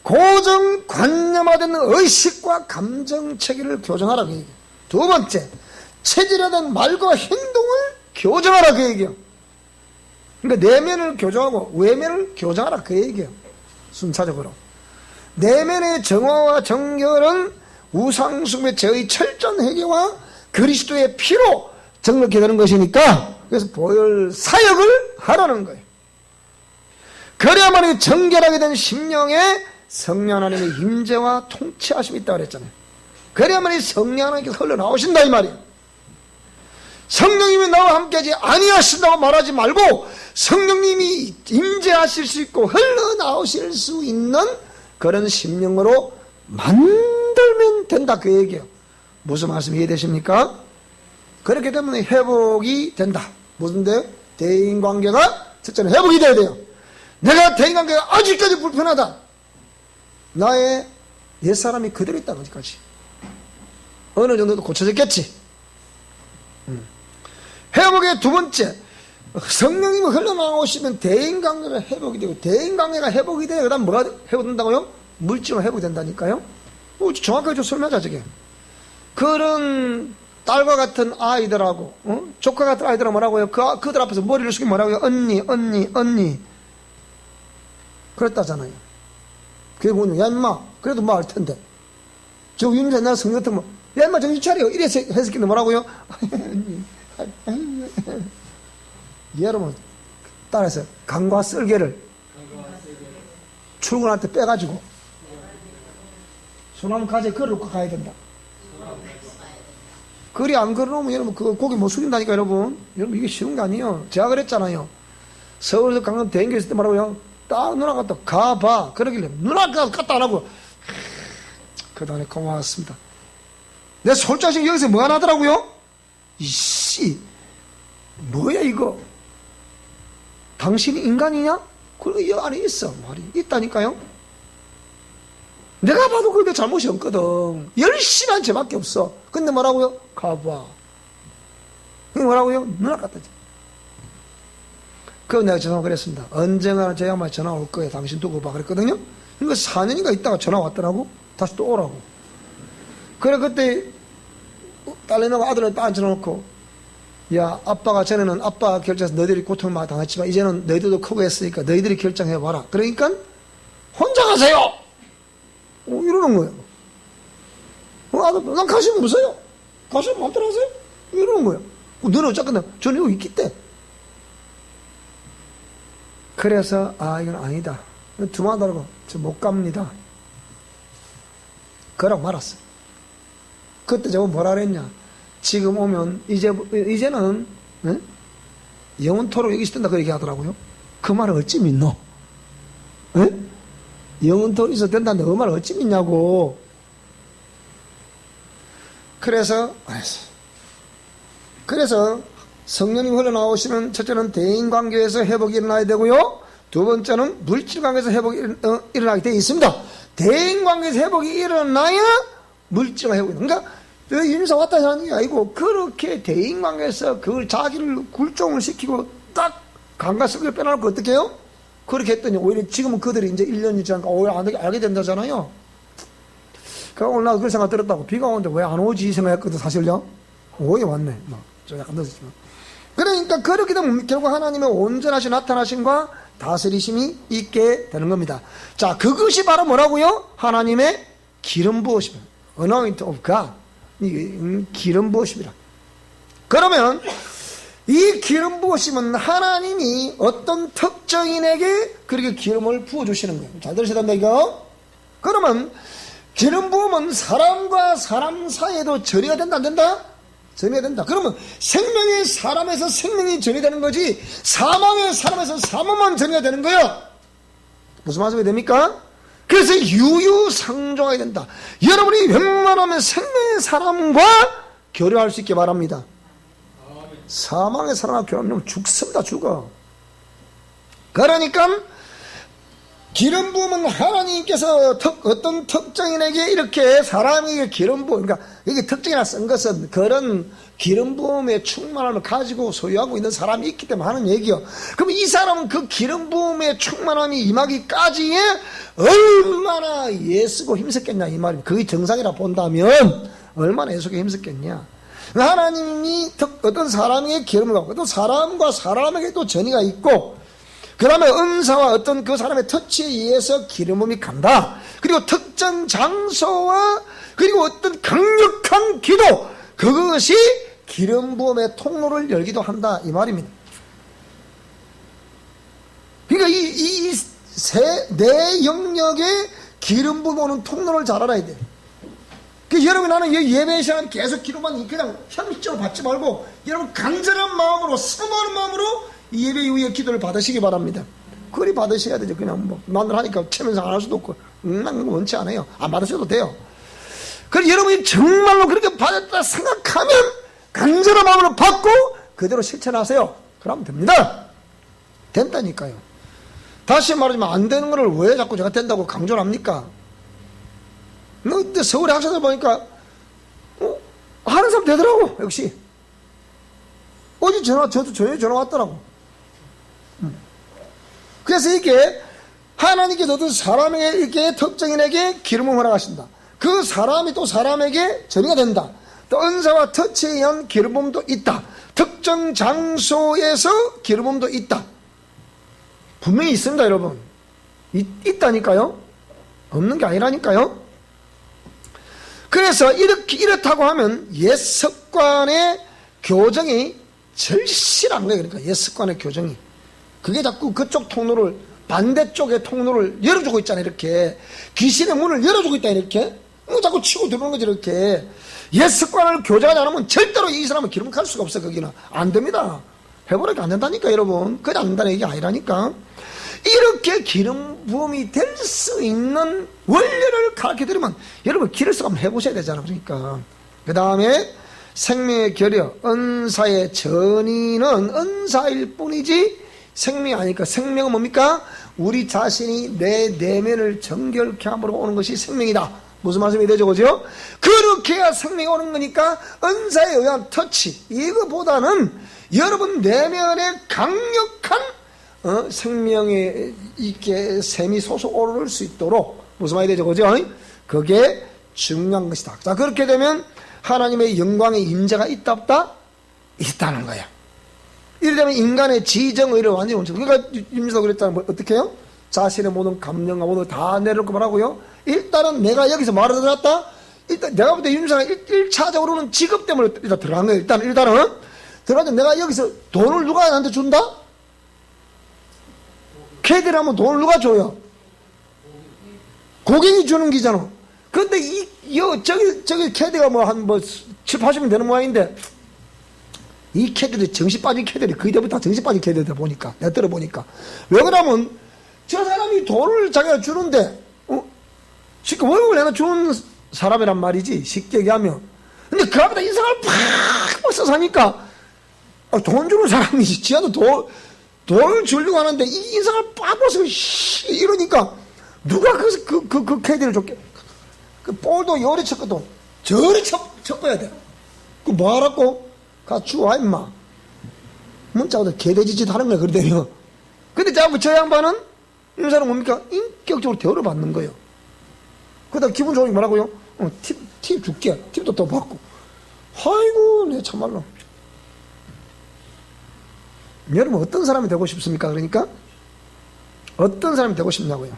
고정관념화된 의식과 감정 체계를 교정하라 그 얘기예요. 두 번째 체질화된 말과 행동을 교정하라 그 얘기예요. 그러니까 내면을 교정하고 외면을 교정하라 그 얘기예요. 순차적으로 내면의 정화와 정결은 우상숭배 죄의 철저한 회개와 그리스도의 피로 정력해 되는 것이니까, 그래서 보혈 사역을 하라는 거예요. 그래야만 정결하게 된 심령에 성령 하나님의 임재와 통치하심이 있다고 그랬잖아요. 그래야만 성령 하나님께서 흘러나오신다 이 말이에요. 성령님이 나와 함께하지 아니하신다고 말하지 말고 성령님이 임재하실 수 있고 흘러나오실 수 있는 그런 심령으로 만들면 된다 그 얘기예요. 무슨 말씀 이해되십니까? 그렇게 되면 회복이 된다. 무슨데? 대인관계가 첫째는 회복이 돼야 돼요. 내가 대인관계가 아직까지 불편하다. 나의 옛사람이 그대로 있다. 아직까지 어느 정도도 고쳐졌겠지. 회복의 두 번째, 성령님이 흘러나오시면 대인관계가 회복이 되고, 대인관계가 회복이 돼야 그 다음 뭐가 회복된다고요? 물질로 회복된다니까요. 정확하게 좀 설명하자. 저게 그런 딸과 같은 아이들하고 조카 같은 아이들은 뭐라고요? 그들 앞에서 머리를 숙이면 뭐라고요? 언니 그랬다잖아요. 그게 뭐냐? 야 임마 그래도 뭐 알 텐데 저 윤자 나 성령 같은 야 임마 정신 차려 이래서 해석했는데 뭐라고요? 여러분 따라서 강과 쓸개를 출근할 때 빼가지고 소나무 가지에 걸어놓고 가야 된다. 그리 안 걸어놓으면 여러분 그 고기 못 숙인다니까 여러분. 여러분 이게 쉬운 거 아니에요. 제가 그랬잖아요. 서울에서 강릉 대행교 있을 때 말하고요. 딱 누나가 또 가봐 그러길래 누나가 갔다 안 하고 그 다음에 고마웠습니다. 내 솔자식 여기서 뭐 하나 하더라고요. 이씨 뭐야 이거 당신이 인간이냐? 그리고 이 안에 있어 말이 있다니까요. 내가 봐도 그게 잘못이 없거든. 열심히 한 죄밖에 없어. 근데 뭐라고요? 가봐. 그게 뭐라고요? 누나 갖다 줘. 그거 내가 전화 그랬습니다. 언젠가는 저 양반 전화 올 거예요. 당신 두고 봐. 그랬거든요. 그러니까 4년인가 있다가 전화 왔더라고. 다시 또 오라고. 그래, 그때 딸내미하고 아들을 딱 앉혀놓고, 야, 아빠가 전에는 아빠 결정해서 너희들이 고통을 많이 당했지만, 이제는 너희들도 크고 했으니까 너희들이 결정해봐라. 그러니까, 혼자 가세요! 이러는 거예요. 아들, 난 가시면 무서워요. 가시면 마음대로 하세요. 이러는 거예요. 너는 어쨌거나 저는 여기 있기 때. 그래서, 이건 아니다. 두만 달고, 저 못 갑니다. 그러고 말았어. 그때 저거 뭐라 그랬냐. 지금 오면, 이제는, 네? 영원토록 여기 있었다. 그 얘기 하더라고요. 그 말을 어찌 믿노? 네? 영원토록 있어도 된다는데 그 말을 어찌 믿냐고. 그래서 성령님 흘러나오시는 첫째는 대인관계에서 회복이 일어나야 되고요. 두 번째는 물질관계에서 회복이 일어나게 되어 있습니다. 대인관계에서 회복이 일어나야 물질과 회복이 그러니까 인사 왔다 하는 게 아니고 그렇게 대인관계에서 그걸 자기를 굴종을 시키고 딱 강과 쓸개를 빼놓고 어떻게 해요? 그렇게 했더니 오히려 지금은 그들이 이제 1년이 지나니까 오히려 알게 된다잖아요. 그러니까 오늘 나도 그 생각 들었다고. 비가 오는데 왜 안 오지 생각했거든 사실요. 오게 왔네. 좀 약간 늦었지만. 그러니까 그렇게 되면 결국 하나님의 온전하신 나타나심과 다스리심이 있게 되는 겁니다. 자, 그것이 바로 뭐라고요? 하나님의 기름 부으심. Anointing of God. 기름 부으심이라. 그러면 이 기름 부으심은 하나님이 어떤 특정인에게 그렇게 기름을 부어주시는 거예요. 잘 들으셔야 된다 이거. 그러면 기름 부으면 사람과 사람 사이에도 전이가 된다 안 된다? 전이가 된다. 그러면 생명의 사람에서 생명이 전이되는 거지 사망의 사람에서 사망만 전이가 되는 거야. 무슨 말씀이 됩니까? 그래서 유유상종하게 된다. 여러분이 웬만하면 생명의 사람과 교류할 수 있게 바랍니다. 사망의 사람과 교류하면 죽습니다. 죽어. 그러니까 기름 부음은 하나님께서 어떤 특정인에게 이렇게 사람에게 기름 부음, 그러니까 이게 특정이나 쓴 것은 그런 기름 부음의 충만함을 가지고 소유하고 있는 사람이 있기 때문에 하는 얘기요. 그럼 이 사람은 그 기름 부음의 충만함이 임하기까지에 얼마나 애쓰고 힘썼겠냐 이 말입니다. 그게 정상이라 본다면 얼마나 애쓰고 힘썼겠냐. 하나님이 어떤 사람에게 기름을 갖고 또 사람과 사람에게 또 전이가 있고 그 다음에 은사와 어떤 그 사람의 터치에 의해서 기름음이 간다. 그리고 특정 장소와 그리고 어떤 강력한 기도 그것이 기름 부음의 통로를 열기도 한다 이 말입니다. 그러니까 내 영역에 기름 부음 오는 통로를 잘 알아야 돼. 그 여러분 나는 예배 시간 계속 기도만 그냥 현실적으로 받지 말고 여러분 간절한 마음으로 사모하는 마음으로 예배 이후에 기도를 받으시기 바랍니다. 그리 받으셔야 되죠. 그냥 뭐 마음대로 하니까 체면상 안 할 수도 없고 난 원치 않아요. 안 받으셔도 돼요. 그래서 여러분이 정말로 그렇게 받았다 생각하면 간절한 마음으로 받고 그대로 실천하세요. 그러면 됩니다. 된다니까요. 다시 말하지만 안 되는 거를 왜 자꾸 제가 된다고 강조를 합니까? 근데 서울의 학생들 보니까 하는 사람 되더라고. 역시 어제 저도 전화 왔더라고. 그래서 이게 하나님께서 어떤 사람에게 이렇게 특정인에게 기름을 허락하신다. 그 사람이 또 사람에게 전이가 된다. 또 은사와 터치에 의한 기름음도 있다. 특정 장소에서 기름음도 있다. 분명히 있습니다, 여러분. 있다니까요. 없는 게 아니라니까요. 그래서 이렇다고 하면 옛 습관의 교정이 절실한 거예요. 그러니까 옛 습관의 교정이. 그게 자꾸 그쪽 통로를, 반대쪽의 통로를 열어주고 있잖아, 이렇게. 귀신의 문을 열어주고 있다, 이렇게. 자꾸 치고 들어오는 거지, 이렇게. 옛 습관을 교정하지 않으면 절대로 이 사람은 기름 갈 수가 없어, 거기는. 안 됩니다. 해보니까 안 된다니까, 여러분. 그냥 안 된다는 얘기 아니라니까. 이렇게 기름 부음이 될 수 있는 원리를 가르쳐 드리면 여러분 기르스 한번 해보셔야 되잖아. 그러니까 그 다음에 생명의 결여, 은사의 전이는 은사일 뿐이지 생명이 아니니까. 생명은 뭡니까? 우리 자신이 내 내면을 정결케 함으로 오는 것이 생명이다. 무슨 말씀이 되죠, 그죠? 그렇게 해야 생명이 오는 거니까 은사에 의한 터치, 이거보다는 여러분 내면에 강력한 생명에 있게 샘이 솟아오를 수 있도록, 무슨 말이 되죠, 그죠? 그게 중요한 것이다. 자, 그렇게 되면 하나님의 영광의 임재가 있다 없다? 있다는 거야. 이러면 인간의 지정의를 완전히 멈춰. 그러니까 임재가 그랬잖아요. 뭐 어떻게 해요? 자신의 모든 감정과 모든 다 내려놓고 말하고요. 일단은 내가 여기서 말을 들었다. 일단 내가 볼 때 임재가 1차적으로는 직업 때문에 일단 들어간 거예요. 일단은 들어가서 내가 여기서 돈을 누가 나한테 준다? 캐디를 하면 돈을 누가 줘요? 고객이 주는 기잖아. 근데 저기 캐디가 한 7, 80명 되는 모양인데, 이 캐디들이 정신 빠진 캐디들이 거의 대부분 다 정신 빠진 캐디들 보니까, 내가 들어보니까. 왜 그러면, 저 사람이 돈을 자기가 주는데, 쉽게 월급을 내가 주는 사람이란 말이지, 쉽게 얘기하면. 근데 그 앞에다 인상을 팍 써서 하니까, 돈 주는 사람이지. 지하도 돈을 주려고 하는데, 이 인상을 팍 써서, 이러니까, 누가 그 캐디를 줬게? 그 볼도 요리 쳤거든. 저리 쳤어야 돼. 그 뭐 하라고? 가 주와, 임마. 문자보다 개돼지짓 하는 거야, 그러대요. 근데 자꾸 저 양반은, 이 사람은 뭡니까? 인격적으로 대우를 받는 거예요. 그러다 기분 좋으니 뭐라고요? 팁 줄게. 팁도 더 받고. 아이고, 네, 참말로. 여러분, 어떤 사람이 되고 싶습니까? 그러니까? 어떤 사람이 되고 싶냐고요.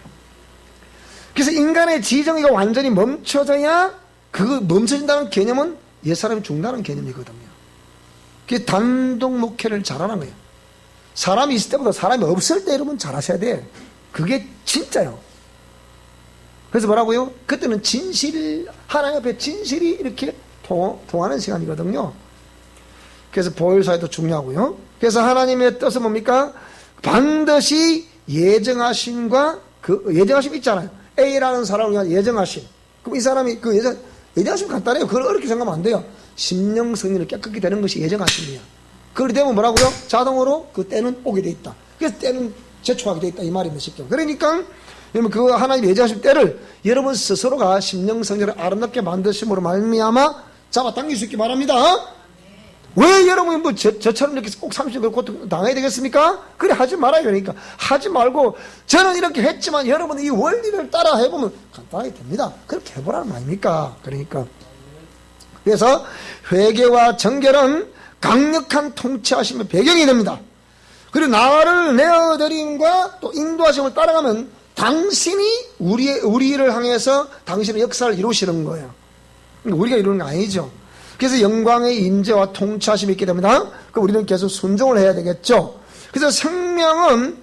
그래서 인간의 지정의가 완전히 멈춰져야, 멈춰진다는 개념은 옛사람이 죽는다는 개념이거든요. 그게 단독 목회를 잘하는 거예요. 사람이 있을 때보다 사람이 없을 때 여러분 잘하셔야 돼. 그게 진짜요. 그래서 뭐라고요? 그때는 하나님 앞에 진실이 이렇게 통하는 시간이거든요. 그래서 보혈사회도 중요하고요. 그래서 하나님의 뜻은 뭡니까? 반드시 예정하심과 예정하심 있잖아요. A라는 사람을 위한 예정하심. 그럼 이 사람이 예정하심 간단해요. 그걸 어렵게 생각하면 안 돼요. 심령 성리를 깨끗게 되는 것이 예정하심이에요. 그렇게 되면 뭐라고요? 자동으로 그 때는 오게 돼 있다. 그래서 때는 제초하게 돼 있다. 이 말입니다. 쉽게. 그러니까 여러분 그 하나님의 예정하신 때를 여러분 스스로가 심령 성리를 아름답게 만드심으로 말미암아 잡아당길 수 있게 바랍니다. 왜 여러분이 저처럼 이렇게 꼭 30년 고통 당해야 되겠습니까? 그래, 하지 말아요. 그러니까. 하지 말고, 저는 이렇게 했지만 여러분 이 원리를 따라 해보면 간단하게 됩니다. 그렇게 해보라는 말입니까? 그러니까. 그래서 회개와 정결은 강력한 통치하심의 배경이 됩니다. 그리고 나를 내어드림과 또 인도하심을 따라가면 당신이 우리를 향해서 당신의 역사를 이루시는 거예요. 우리가 이루는 거 아니죠. 그래서 영광의 임재와 통치하심이 있게 됩니다. 그럼 우리는 계속 순종을 해야 되겠죠. 그래서 생명은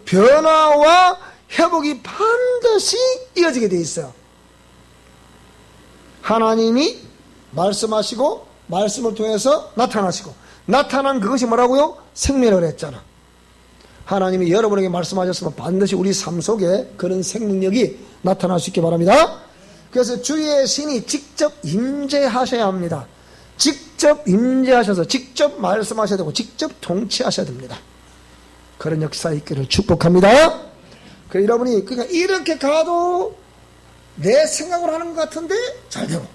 변화와 회복이 반드시 이어지게 돼 있어요. 하나님이 말씀하시고 말씀을 통해서 나타나시고 나타난 그것이 뭐라고요? 생명이라고 했잖아. 하나님이 여러분에게 말씀하셨으면 반드시 우리 삶 속에 그런 생명력이 나타날 수 있게 바랍니다. 그래서 주의 신이 직접 임재하셔야 합니다. 직접 임재하셔서 직접 말씀하셔야 되고 직접 통치하셔야 됩니다. 그런 역사 있기를 축복합니다. 여러분이 그러니까 이렇게 가도 내 생각으로 하는 것 같은데 잘 되고,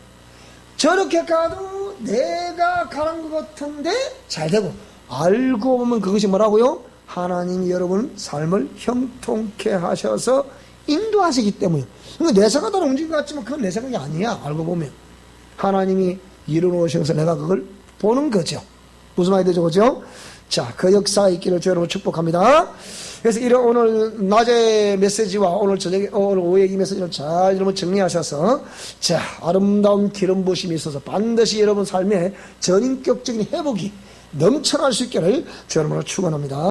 저렇게 가도 내가 가는 것 같은데 잘 되고, 알고 보면 그것이 뭐라고요? 하나님이 여러분 삶을 형통케 하셔서 인도하시기 때문에. 그러니까 내 생각대로 움직인 것 같지만 그건 내 생각이 아니야. 알고 보면 하나님이 이루어오셔서 내가 그걸 보는 거죠. 무슨 말이 되죠? 그죠? 자, 그 역사가 있기를 주 여러분 축복합니다. 그래서 이런 오늘 낮의 메시지와 오늘 저녁에, 오늘 오후에 이 메시지를 잘 여러분 정리하셔서, 자, 아름다운 기름 부심이 있어서 반드시 여러분 삶에 전인격적인 회복이 넘쳐날 수 있기를 주 여러분을 축원합니다.